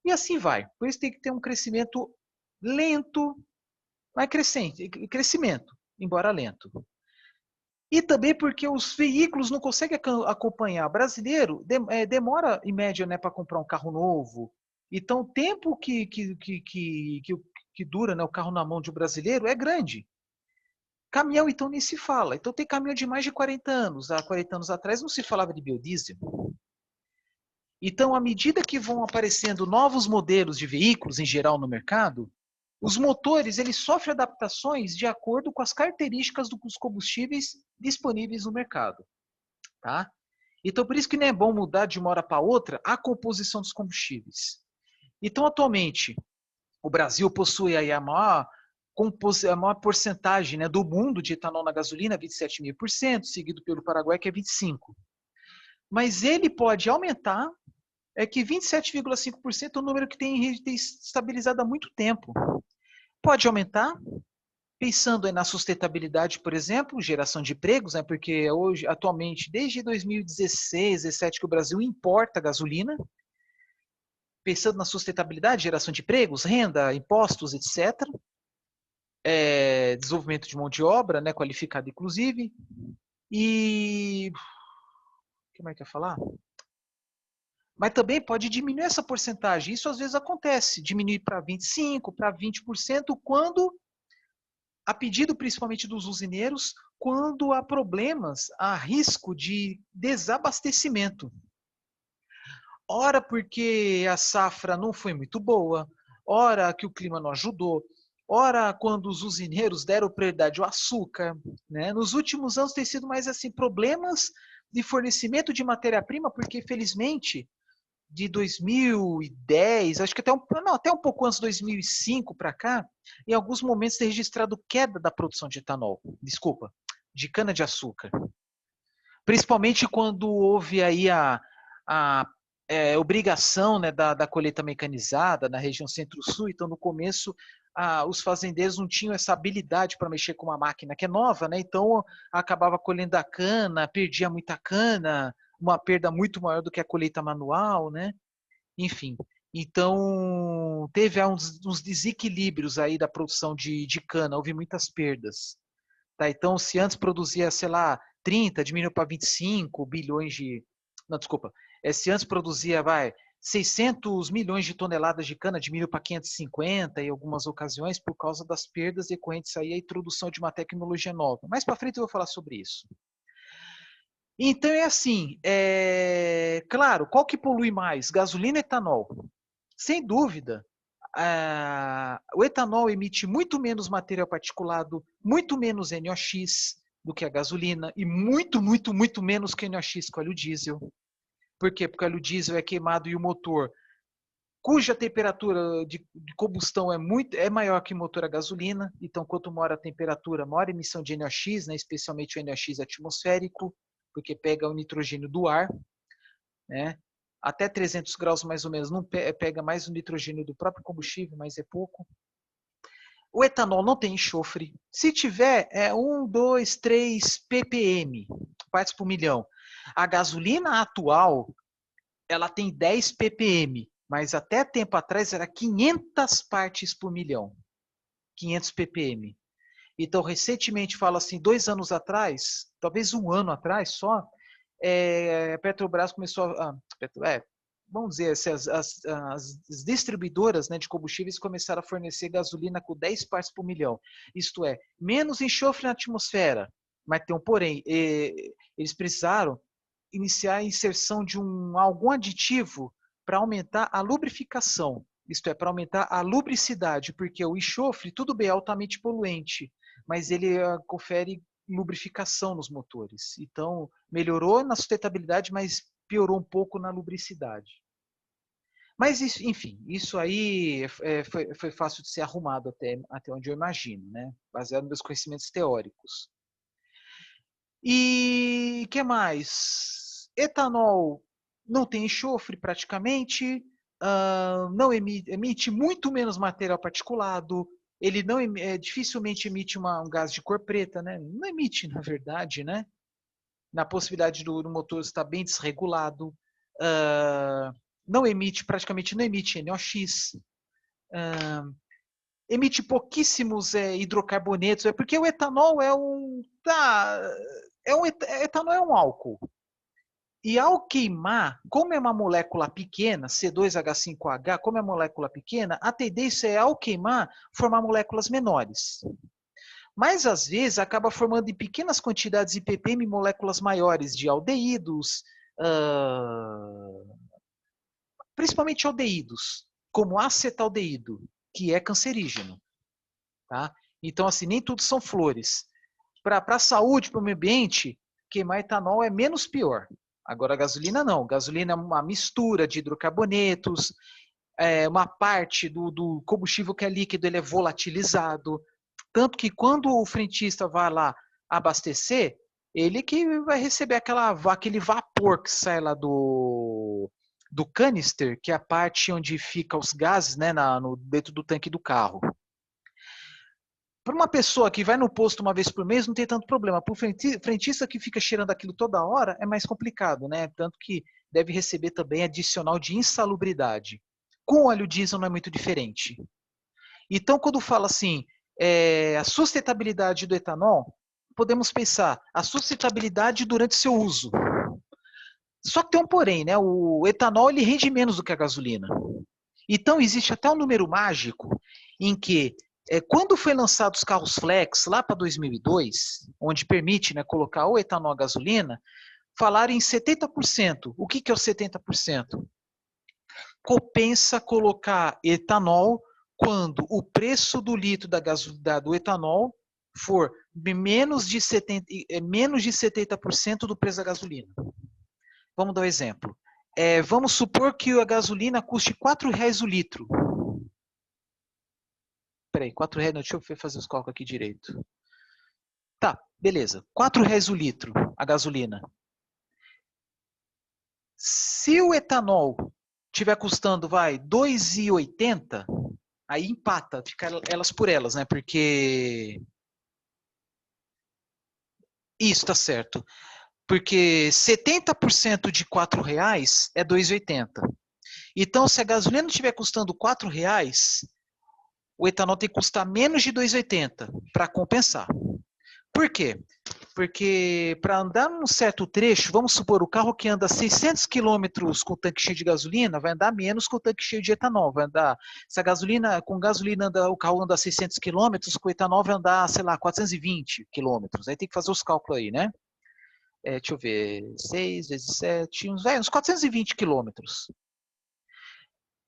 e assim vai. Por isso tem que ter um crescimento lento, mas crescimento, embora lento. E também porque os veículos não conseguem acompanhar. O brasileiro demora, em média, né, para comprar um carro novo. Então, o tempo que dura, né, o carro na mão de um brasileiro é grande. Caminhão, então, nem se fala. Então, tem caminhão de mais de 40 anos. Há 40 anos atrás não se falava de biodiesel. Então, à medida que vão aparecendo novos modelos de veículos, em geral, no mercado, os motores eles sofrem adaptações de acordo com as características dos combustíveis disponíveis no mercado. Tá? Então, por isso que não é bom mudar de uma hora para outra a composição dos combustíveis. Então, atualmente, o Brasil possui aí a maior porcentagem, né, do mundo de etanol na gasolina, 27,5%, seguido pelo Paraguai, que é 25%. Mas ele pode aumentar, é que 27,5% é um número que tem estabilizado há muito tempo. Pode aumentar, pensando na sustentabilidade, por exemplo, geração de empregos, né, porque hoje, atualmente, desde 2016, 2017, que o Brasil importa gasolina, pensando na sustentabilidade, geração de empregos, renda, impostos, etc. Desenvolvimento de mão de obra, né, qualificada inclusive. E o que mais quer falar? Mas também pode diminuir essa porcentagem. Isso às vezes acontece, diminuir para 25%, para 20%, quando, a pedido principalmente dos usineiros, quando há problemas, há risco de desabastecimento. Ora porque a safra não foi muito boa, ora que o clima não ajudou, ora quando os usineiros deram prioridade ao açúcar, né? Nos últimos anos tem sido mais assim problemas de fornecimento de matéria-prima, porque felizmente de 2010, acho que até um pouco antes de 2005 para cá, em alguns momentos tem registrado queda da produção de etanol, desculpa, de cana-de-açúcar. Principalmente quando houve aí a obrigação, né, da colheita mecanizada na região centro-sul. Então, no começo, os fazendeiros não tinham essa habilidade para mexer com uma máquina que é nova, né? Então, acabava colhendo a cana, perdia muita cana, uma perda muito maior do que a colheita manual, né? Enfim, então teve uns desequilíbrios aí da produção de cana, houve muitas perdas. Tá? Então, se antes produzia, sei lá, 30, diminuiu para 25 bilhões de. Não, desculpa. Se antes produzia, 600 milhões de toneladas de cana, diminuiu para 550 em algumas ocasiões, por causa das perdas decorrentes aí à introdução de uma tecnologia nova. Mais para frente eu vou falar sobre isso. Então é assim, claro, qual que polui mais? Gasolina ou etanol? Sem dúvida, o etanol emite muito menos material particulado, muito menos NOx do que a gasolina e muito, muito, muito menos que NOx que o óleo diesel. Por quê? Porque o óleo diesel é queimado e o motor, cuja temperatura de combustão é maior que o motor a gasolina, então quanto maior a temperatura, maior a emissão de NOx, né, especialmente o NOx atmosférico, porque pega o nitrogênio do ar, né? Até 300 graus mais ou menos, não pega mais o nitrogênio do próprio combustível, mas é pouco. O etanol não tem enxofre. Se tiver, é 1, 2, 3 ppm, partes por milhão. A gasolina atual, ela tem 10 ppm, mas até tempo atrás era 500 partes por milhão. 500 ppm. Então, recentemente, falo assim, 2 anos atrás, talvez 1 ano atrás só, a Petrobras começou vamos dizer assim, as distribuidoras, né, de combustíveis começaram a fornecer gasolina com 10 partes por milhão. Isto é, menos enxofre na atmosfera. Mas tem um porém, eles precisaram iniciar a inserção de algum aditivo para aumentar a lubrificação. Isto é, para aumentar a lubricidade, porque o enxofre, tudo bem, é altamente poluente, mas ele confere lubrificação nos motores. Então, melhorou na sustentabilidade, mas piorou um pouco na lubricidade. Mas, enfim, isso aí foi fácil de ser arrumado até onde eu imagino, né? Baseado nos meus conhecimentos teóricos. E que mais? Etanol não tem enxofre praticamente, não emite muito menos material particulado, ele não dificilmente emite um gás de cor preta, né? Não emite, na verdade, né? Na possibilidade do motor estar bem desregulado, praticamente não emite NOx, emite pouquíssimos hidrocarbonetos, porque o etanol etanol é um álcool. E ao queimar, como é uma molécula pequena, C2H5H, como é uma molécula pequena, a tendência é, ao queimar, formar moléculas menores. Mas, às vezes, acaba formando em pequenas quantidades de ppm moléculas maiores de aldeídos, principalmente aldeídos, como acetaldeído, que é cancerígeno. Tá? Então, assim, nem tudo são flores. Para a saúde, para o meio ambiente, queimar etanol é menos pior. Agora, a gasolina não. Gasolina é uma mistura de hidrocarbonetos, uma parte do combustível que é líquido ele é volatilizado. Tanto que quando o frentista vai lá abastecer, ele que vai receber aquele vapor que sai lá do canister, que é a parte onde fica os gases, né, dentro do tanque do carro. Para uma pessoa que vai no posto uma vez por mês, não tem tanto problema. Para o frentista que fica cheirando aquilo toda hora, é mais complicado, né? Tanto que deve receber também adicional de insalubridade. Com óleo diesel não é muito diferente. Então, quando fala assim, a sustentabilidade do etanol, podemos pensar a sustentabilidade durante seu uso. Só que tem um porém, né? O etanol ele rende menos do que a gasolina. Então, existe até um número mágico em que, quando foi lançado os carros flex, lá para 2002, onde permite, né, colocar o etanol a gasolina, falaram em 70%. O que é o 70%? Compensa colocar etanol quando o preço do litro do etanol for menos de 70% do preço da gasolina. Vamos dar um exemplo. Vamos supor que a gasolina custe R$4 o litro. Peraí, R$4, deixa eu fazer os cálculos aqui direito. Tá, beleza. R$4 o litro a gasolina. Se o etanol tiver custando, R$2,80, aí empata, fica elas por elas, né? Porque isso tá certo. Porque 70% de R$4 é R$2,80. Então, se a gasolina estiver custando R$4, o etanol tem que custar menos de R$2,80 para compensar. Por quê? Porque para andar num certo trecho, vamos supor, o carro que anda 600 quilômetros com o tanque cheio de gasolina, vai andar menos com o tanque cheio de etanol. Vai andar, se a gasolina, com gasolina o carro anda 600 quilômetros, com etanol vai andar, sei lá, 420 quilômetros. Aí tem que fazer os cálculos aí, né? Deixa eu ver, 6 vezes 7, uns 420 quilômetros.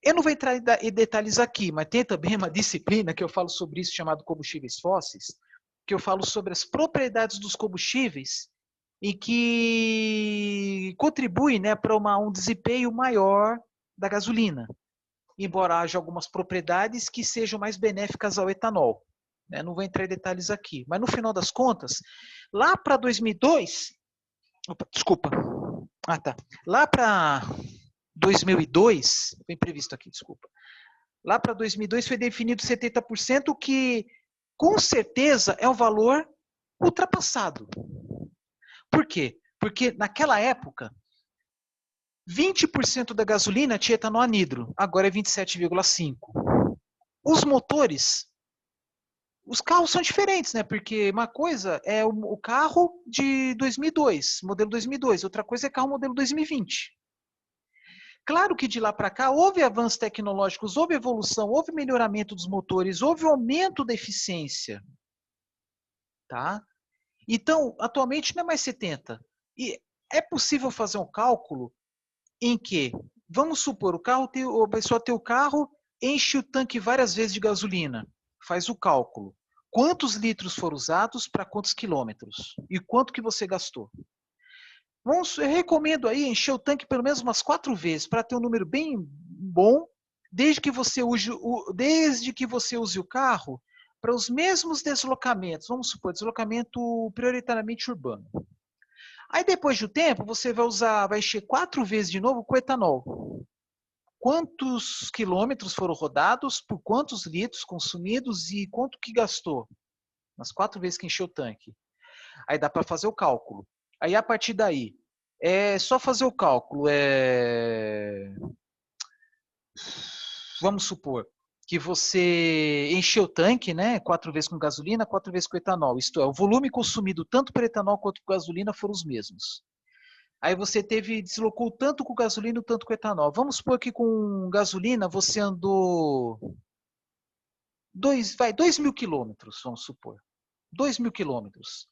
Eu não vou entrar em detalhes aqui, mas tem também uma disciplina que eu falo sobre isso, chamado combustíveis fósseis, que eu falo sobre as propriedades dos combustíveis e que contribui, né, para um desempenho maior da gasolina, embora haja algumas propriedades que sejam mais benéficas ao etanol. Né? Não vou entrar em detalhes aqui, mas no final das contas, lá para 2002, desculpa, lá para 2002, foi imprevisto aqui, desculpa. Lá para 2002 foi definido 70%, que com certeza é um valor ultrapassado. Por quê? Porque naquela época, 20% da gasolina tinha etanol anidro, agora é 27,5%. Os motores, os carros são diferentes, né? Porque uma coisa é o carro de 2002, modelo 2002, outra coisa é carro modelo 2020. Claro que de lá para cá houve avanços tecnológicos, houve evolução, houve melhoramento dos motores, houve aumento da eficiência. Tá? Então, atualmente não é mais 70. E é possível fazer um cálculo em que, vamos supor, a pessoa tem o carro, enche o tanque várias vezes de gasolina, faz o cálculo. Quantos litros foram usados para quantos quilômetros? E quanto que você gastou? Eu recomendo aí encher o tanque pelo menos umas 4 vezes para ter um número bem bom, desde que você use o carro para os mesmos deslocamentos. Vamos supor, deslocamento prioritariamente urbano. Aí depois de um tempo, você vai encher 4 vezes de novo com etanol. Quantos quilômetros foram rodados, por quantos litros consumidos e quanto que gastou? Nas 4 vezes que encheu o tanque. Aí dá para fazer o cálculo. Aí, a partir daí, é só fazer o cálculo. Vamos supor que você encheu o tanque, né? 4 vezes com gasolina, 4 vezes com etanol. Isto é, o volume consumido tanto por etanol quanto por gasolina foram os mesmos. Aí você deslocou tanto com gasolina, tanto com etanol. Vamos supor que com gasolina você andou 2.000 quilômetros, vamos supor. 2.000 quilômetros.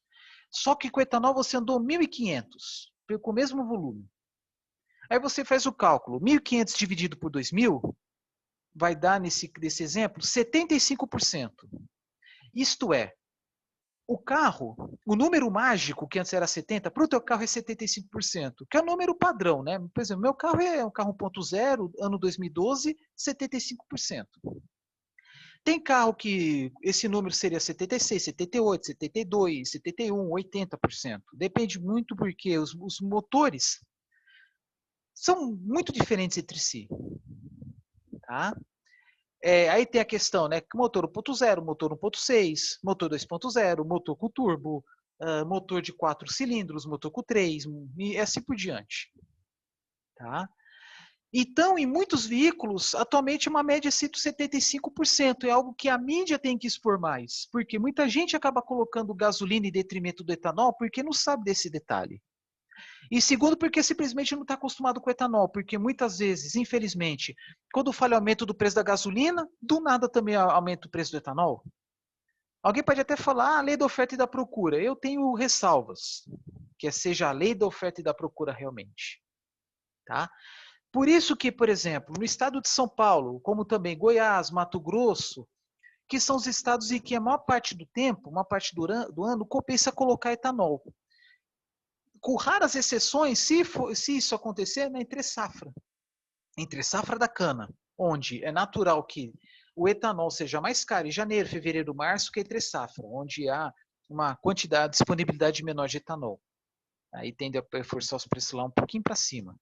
Só que com etanol você andou 1.500, com o mesmo volume. Aí você faz o cálculo, 1.500 dividido por 2.000, vai dar, nesse exemplo, 75%. Isto é, o carro, o número mágico, que antes era 70%, para o teu carro é 75%, que é o número padrão, né? Por exemplo, meu carro é um carro 1.0, ano 2012, 75%. Tem carro que esse número seria 76, 78, 72, 71, 80%. Depende muito porque os motores são muito diferentes entre si. Tá? Aí tem a questão, né? Motor 1.0, motor 1.6, motor 2.0, motor com turbo, motor de 4 cilindros, motor com 3, e assim por diante. Tá? Então, em muitos veículos, atualmente uma média é 75%. É algo que a mídia tem que expor mais. Porque muita gente acaba colocando gasolina em detrimento do etanol porque não sabe desse detalhe. E segundo, porque simplesmente não está acostumado com etanol. Porque muitas vezes, infelizmente, quando fala o aumento do preço da gasolina, do nada também aumenta o preço do etanol. Alguém pode até falar, a lei da oferta e da procura. Eu tenho ressalvas. Que seja a lei da oferta e da procura realmente. Tá? Por isso que, por exemplo, no estado de São Paulo, como também Goiás, Mato Grosso, que são os estados em que a maior parte do tempo, uma parte do ano, compensa colocar etanol. Com raras exceções, se isso acontecer, na entre safra da cana, onde é natural que o etanol seja mais caro em janeiro, fevereiro, março, que entre safra, onde há uma quantidade, disponibilidade menor de etanol. Aí tende a forçar os preços lá um pouquinho para cima.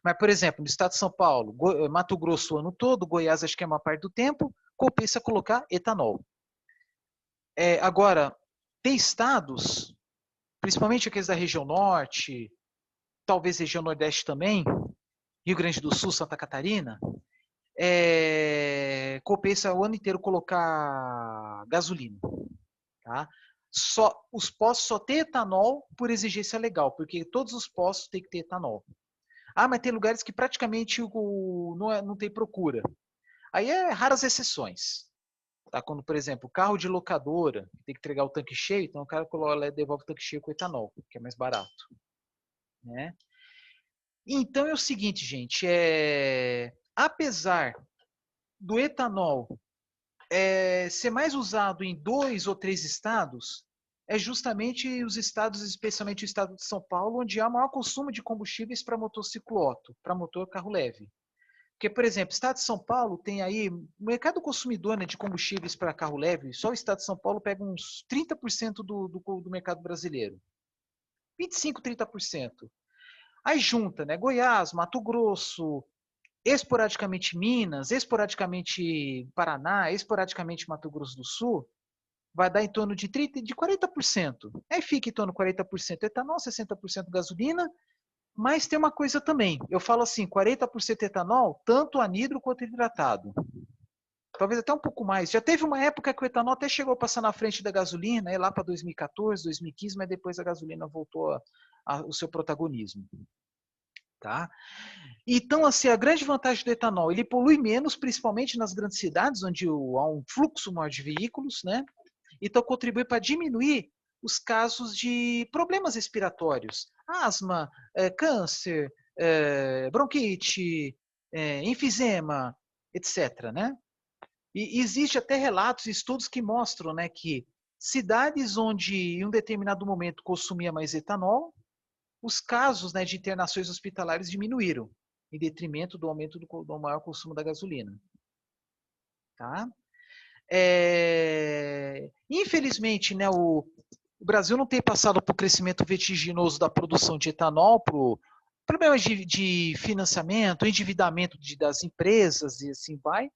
Mas, por exemplo, no estado de São Paulo, Mato Grosso o ano todo, Goiás acho que é uma parte do tempo, compensa colocar etanol. Agora, tem estados, principalmente aqueles da região norte, talvez região nordeste também, Rio Grande do Sul, Santa Catarina, compensa o ano inteiro colocar gasolina. Tá? Os postos só tem etanol por exigência legal, porque todos os postos têm que ter etanol. Ah, mas tem lugares que praticamente não tem procura. Aí é raras exceções. Tá? Quando, por exemplo, carro de locadora tem que entregar o tanque cheio, então o cara devolve o tanque cheio com etanol, que é mais barato. Né? Então é o seguinte, gente, apesar do etanol ser mais usado em 2 ou 3 estados, é justamente os estados, especialmente o estado de São Paulo, onde há maior consumo de combustíveis para motociclo Otto, para motor carro leve. Porque, por exemplo, o estado de São Paulo tem aí, o mercado consumidor, né, de combustíveis para carro leve, só o estado de São Paulo pega uns 30% do mercado brasileiro. 25, 30%. Aí junta, né, Goiás, Mato Grosso, esporadicamente Minas, esporadicamente Paraná, esporadicamente Mato Grosso do Sul, vai dar em torno de 40%. Aí fica em torno de 40% etanol, 60% gasolina, mas tem uma coisa também. Eu falo assim, 40% etanol, tanto anidro quanto hidratado. Talvez até um pouco mais. Já teve uma época que o etanol até chegou a passar na frente da gasolina, lá para 2014, 2015, mas depois a gasolina voltou ao seu protagonismo. Tá? Então, assim, a grande vantagem do etanol, ele polui menos, principalmente nas grandes cidades, onde há um fluxo maior de veículos, né? Então, contribui para diminuir os casos de problemas respiratórios, asma, câncer, bronquite, enfisema, etc. Né? E existe até relatos e estudos que mostram, né, que cidades onde em um determinado momento consumia mais etanol, os casos, né, de internações hospitalares diminuíram, em detrimento do aumento do maior consumo da gasolina. Tá? Infelizmente, né, o Brasil não tem passado por crescimento vertiginoso da produção de etanol, por problemas de financiamento, endividamento das empresas e assim vai.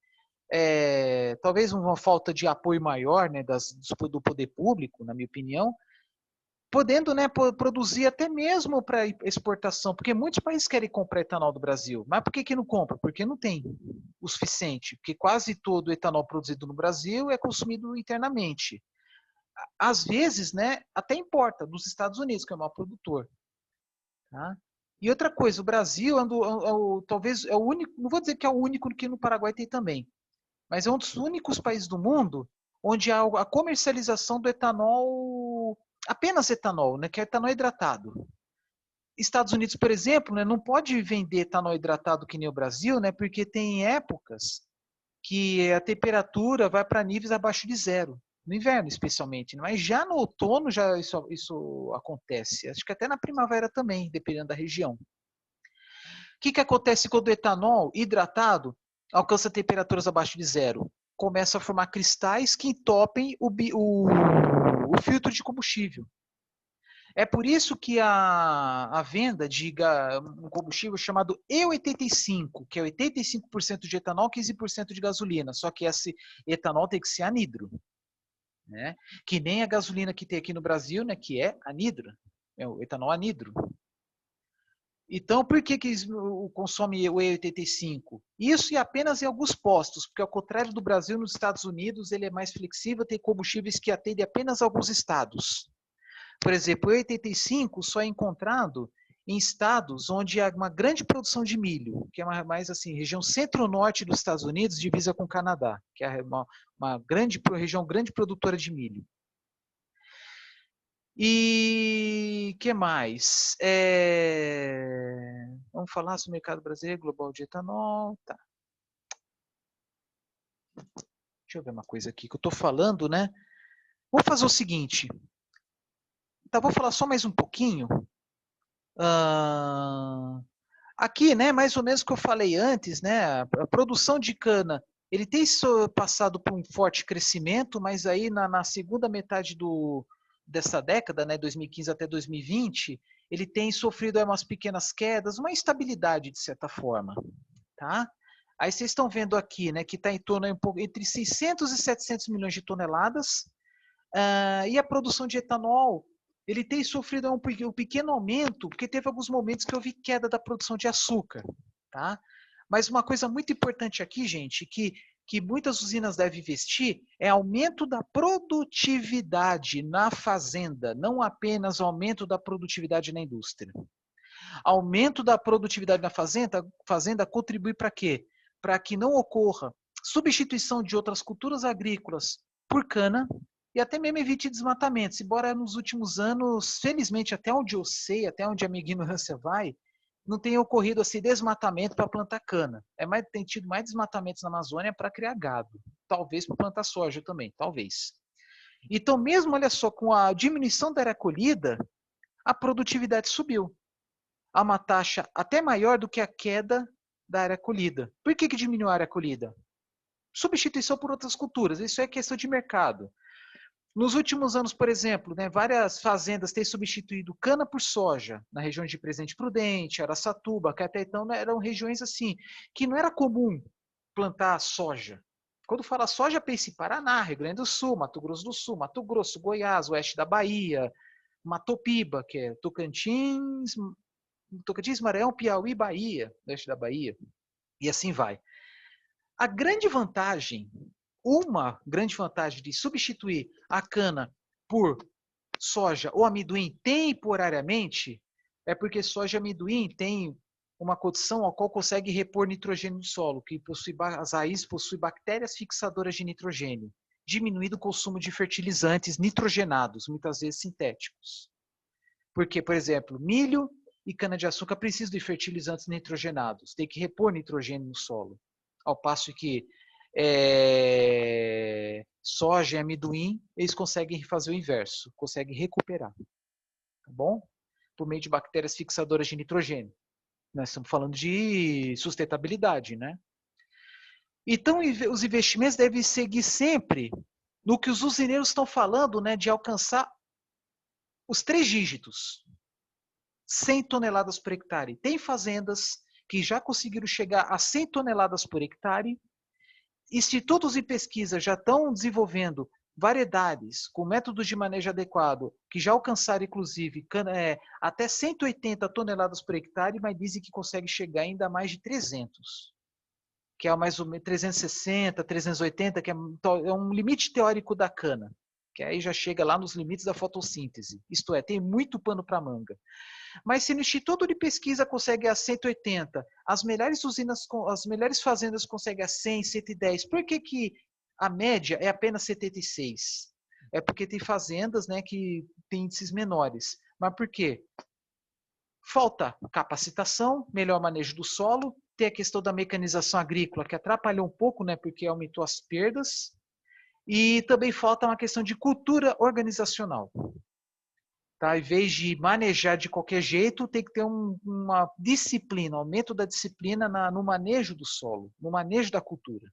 Talvez uma falta de apoio maior, né, do poder público, na minha opinião, podendo, né, produzir até mesmo para exportação, porque muitos países querem comprar etanol do Brasil. Mas por que não compra? Porque não tem o suficiente, porque quase todo o etanol produzido no Brasil é consumido internamente. Às vezes, né, até importa dos Estados Unidos, que é o maior produtor. Tá? E outra coisa, o Brasil talvez é o único, não vou dizer que é o único que no Paraguai tem também, mas é um dos únicos países do mundo onde há a comercialização do etanol, apenas etanol, né, que é etanol hidratado. Estados Unidos, por exemplo, né, não pode vender etanol hidratado que nem o Brasil, né, porque tem épocas que a temperatura vai para níveis abaixo de zero, no inverno especialmente, mas já no outono já isso acontece, acho que até na primavera também, dependendo da região. O que acontece quando o etanol hidratado alcança temperaturas abaixo de zero? Começa a formar cristais que entopem o filtro de combustível. É por isso que a venda de um combustível chamado E85, que é 85% de etanol, 15% de gasolina, só que esse etanol tem que ser anidro, né? Que nem a gasolina que tem aqui no Brasil, né, que é anidro, é o etanol anidro. Então, por que consome o E85? Isso e apenas em alguns postos, porque ao contrário do Brasil, nos Estados Unidos, ele é mais flexível, tem combustíveis que atendem apenas alguns estados. Por exemplo, o 85 só é encontrado em estados onde há uma grande produção de milho, que é mais assim, região centro-norte dos Estados Unidos, divisa com o Canadá, que é uma região grande produtora de milho. E que mais? Vamos falar sobre o mercado brasileiro, global de etanol. Tá. Deixa eu ver uma coisa aqui que eu estou falando, né? Vou fazer o seguinte. Tá, vou falar só mais um pouquinho. Aqui, né, mais ou menos o que eu falei antes, né, a produção de cana, ele tem passado por um forte crescimento, mas aí na segunda metade dessa década, né, 2015 até 2020, ele tem sofrido umas pequenas quedas, uma instabilidade de certa forma, tá? Aí vocês estão vendo aqui, né, que está em torno entre 600 e 700 milhões de toneladas, e a produção de etanol, ele tem sofrido um pequeno aumento, porque teve alguns momentos que houve queda da produção de açúcar, tá? Mas uma coisa muito importante aqui, gente, que muitas usinas devem investir é aumento da produtividade na fazenda, não apenas aumento da produtividade na indústria. Aumento da produtividade na fazenda contribui para quê? Para que não ocorra substituição de outras culturas agrícolas por cana, e até mesmo evite desmatamento. Embora nos últimos anos, felizmente, até onde eu sei, até onde a minha ignorância vai, não tenha ocorrido assim desmatamento para plantar cana. Tem tido mais desmatamentos na Amazônia para criar gado. Talvez para plantar soja também, talvez. Então, mesmo, olha só, com a diminuição da área colhida, a produtividade subiu a uma taxa até maior do que a queda da área colhida. Por que diminuiu a área colhida? Substituição por outras culturas. Isso é questão de mercado. Nos últimos anos, por exemplo, né, várias fazendas têm substituído cana por soja, na região de Presidente Prudente, Araçatuba, que até então eram regiões assim, que não era comum plantar soja. Quando fala soja, pense em Paraná, Rio Grande do Sul, Mato Grosso do Sul, Mato Grosso, Goiás, oeste da Bahia, Matopiba, que é Tocantins, Maranhão, Piauí, Bahia, oeste da Bahia, e assim vai. A grande vantagem, uma grande vantagem de substituir a cana por soja ou amendoim temporariamente é porque soja e amendoim tem uma condição ao qual consegue repor nitrogênio no solo, que as raízes possuem bactérias fixadoras de nitrogênio, diminuindo o consumo de fertilizantes nitrogenados, muitas vezes sintéticos. Porque, por exemplo, milho e cana-de-açúcar precisam de fertilizantes nitrogenados, tem que repor nitrogênio no solo. Ao passo que soja e amendoim, eles conseguem fazer o inverso, conseguem recuperar, tá bom? Por meio de bactérias fixadoras de nitrogênio. Nós estamos falando de sustentabilidade, né? Então, os investimentos devem seguir sempre no que os usineiros estão falando, né, de alcançar os 3 dígitos, 100 toneladas por hectare. Tem fazendas que já conseguiram chegar a 100 toneladas por hectare. Institutos de pesquisa já estão desenvolvendo variedades com métodos de manejo adequado, que já alcançaram, inclusive, até 180 toneladas por hectare, mas dizem que consegue chegar ainda a mais de 300, que é mais ou menos 360, 380, que é um limite teórico da cana, que aí já chega lá nos limites da fotossíntese. Isto é, tem muito pano para manga. Mas se no Instituto de Pesquisa consegue a 180, as melhores usinas, as melhores fazendas conseguem a 100, 110, por que A média é apenas 76. É porque tem fazendas, né, que têm índices menores. Mas por quê? Falta capacitação, melhor manejo do solo, tem a questão da mecanização agrícola, que atrapalhou um pouco, né, porque aumentou as perdas, e também falta uma questão de cultura organizacional. Tá? Em vez de manejar de qualquer jeito, tem que ter uma disciplina, aumento da disciplina no manejo do solo, no manejo da cultura.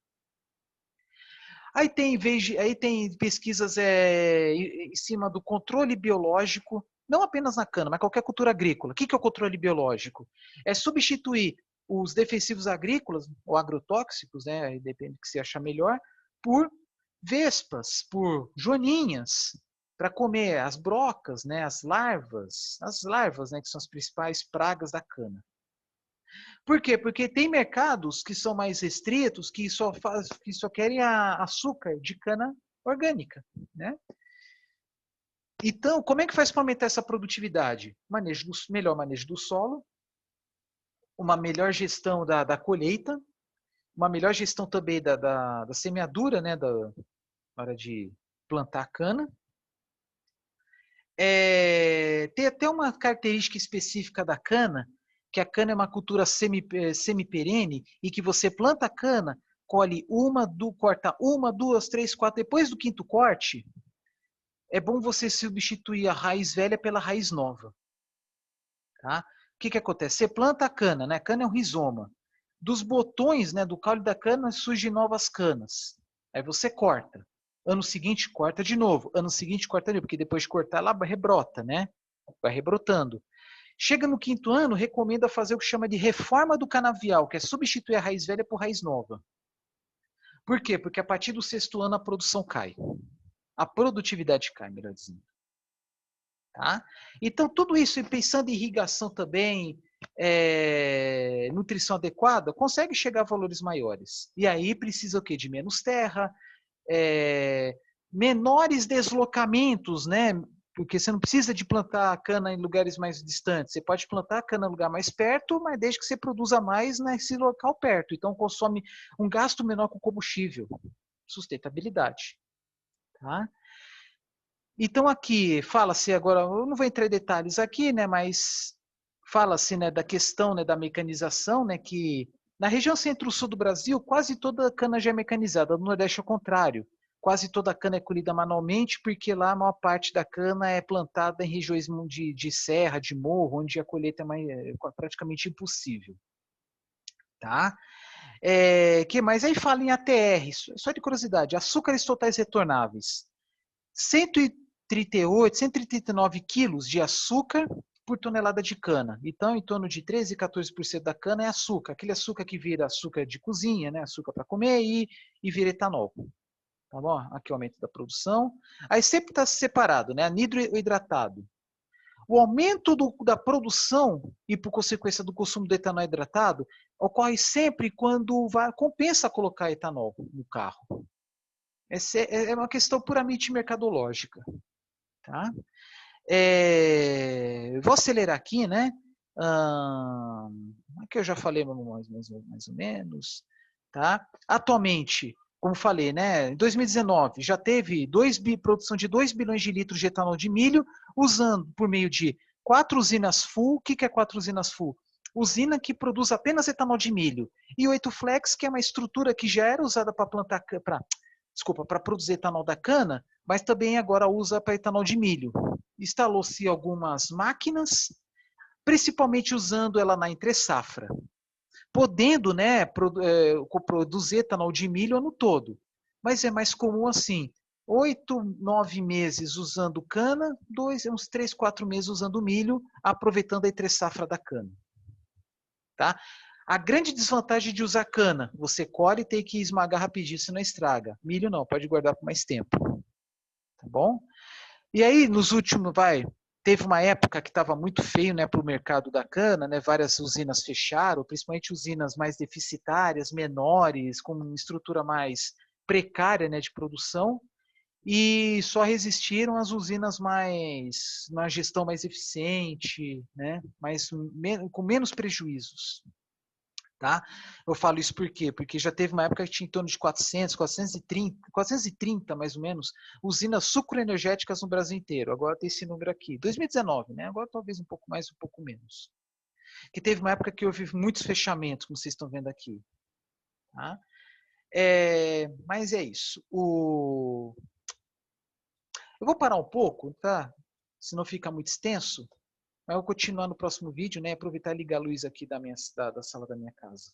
Aí tem pesquisas em cima do controle biológico, não apenas na cana, mas qualquer cultura agrícola. O que é o controle biológico? É substituir os defensivos agrícolas, ou agrotóxicos, né, depende do que você achar melhor, por vespas, por joaninhas, para comer as brocas, né, as larvas, né, que são as principais pragas da cana. Por quê? Porque tem mercados que são mais restritos, que só querem açúcar de cana orgânica, né? Então, como é que faz para aumentar essa produtividade? Melhor manejo do solo, uma melhor gestão da colheita, uma melhor gestão também da semeadura, né, da hora de plantar a cana. Tem até uma característica específica da cana, que a cana é uma cultura semi-perene e que você planta a cana, corta uma, duas, três, quatro. Depois do quinto corte, é bom você substituir a raiz velha pela raiz nova. Tá? O que acontece? Você planta a cana, né? A cana é um rizoma. Dos botões, né, do caule da cana surgem novas canas. Aí você corta. Ano seguinte, corta de novo. Ano seguinte, corta de novo, porque depois de cortar, ela rebrota, né? Vai rebrotando. Chega no quinto ano, recomenda fazer o que chama de reforma do canavial, que é substituir a raiz velha por raiz nova. Por quê? Porque a partir do sexto ano a produção cai. A produtividade cai, melhor dizendo. Tá? Então, tudo isso, pensando em irrigação também, nutrição adequada, consegue chegar a valores maiores. E aí precisa o quê? De menos terra, menores deslocamentos, né? Porque você não precisa de plantar a cana em lugares mais distantes. Você pode plantar a cana em lugar mais perto, mas desde que você produza mais nesse local perto. Então, consome um gasto menor com combustível. Sustentabilidade. Tá? Então, aqui fala-se agora, eu não vou entrar em detalhes aqui, né? Mas fala-se, né, da questão, né, da mecanização, né? Que na região centro-sul do Brasil, quase toda a cana já é mecanizada. No Nordeste, ao contrário. Quase toda a cana é colhida manualmente, porque lá a maior parte da cana é plantada em regiões de serra, de morro, onde a colheita é praticamente impossível. Tá? Que mais? Aí fala em ATR, só de curiosidade, açúcares totais retornáveis. 138, 139 quilos de açúcar por tonelada de cana. Então, em torno de 13, 14% da cana é açúcar. Aquele açúcar que vira açúcar de cozinha, né? Açúcar para comer e vira etanol. Tá bom? Aqui é o aumento da produção. Aí sempre está separado, né? Anidro hidratado. O aumento da produção e, por consequência, do consumo do etanol hidratado ocorre sempre quando compensa colocar etanol no carro. Essa é uma questão puramente mercadológica. Tá? Vou acelerar aqui, né? Aqui eu já falei mais ou menos. Tá? Atualmente, como falei, né, em 2019 já teve produção de 2 bilhões de litros de etanol de milho, usando por meio de 4 usinas full. O que é 4 usinas full? Usina que produz apenas etanol de milho. E 8 Flex, que é uma estrutura que já era usada para plantar, para produzir etanol da cana, mas também agora usa para etanol de milho. Instalou-se algumas máquinas, principalmente usando ela na entre-safra, podendo, né, produzir etanol de milho o ano todo. Mas é mais comum assim, 8, 9 meses usando cana, uns 3, 4 meses usando milho, aproveitando a entre-safra da cana. Tá? A grande desvantagem de usar cana, você colhe e tem que esmagar rapidinho, senão estraga. Milho não, pode guardar por mais tempo. Tá bom? E aí, nos últimos, teve uma época que estava muito feio, né, para o mercado da cana, né, várias usinas fecharam, principalmente usinas mais deficitárias, menores, com uma estrutura mais precária, né, de produção, e só resistiram as usinas na gestão mais eficiente, né, com menos prejuízos. Tá? Eu falo isso por quê? Porque já teve uma época que tinha em torno de 400, 430 mais ou menos, usinas sucroenergéticas no Brasil inteiro. Agora tem esse número aqui, 2019, né? Agora talvez um pouco mais, um pouco menos. Que teve uma época que houve muitos fechamentos, como vocês estão vendo aqui. Tá? Mas é isso. Eu vou parar um pouco, tá? Senão fica muito extenso. Mas eu vou continuar no próximo vídeo, né? Aproveitar e ligar a luz aqui da sala da minha casa.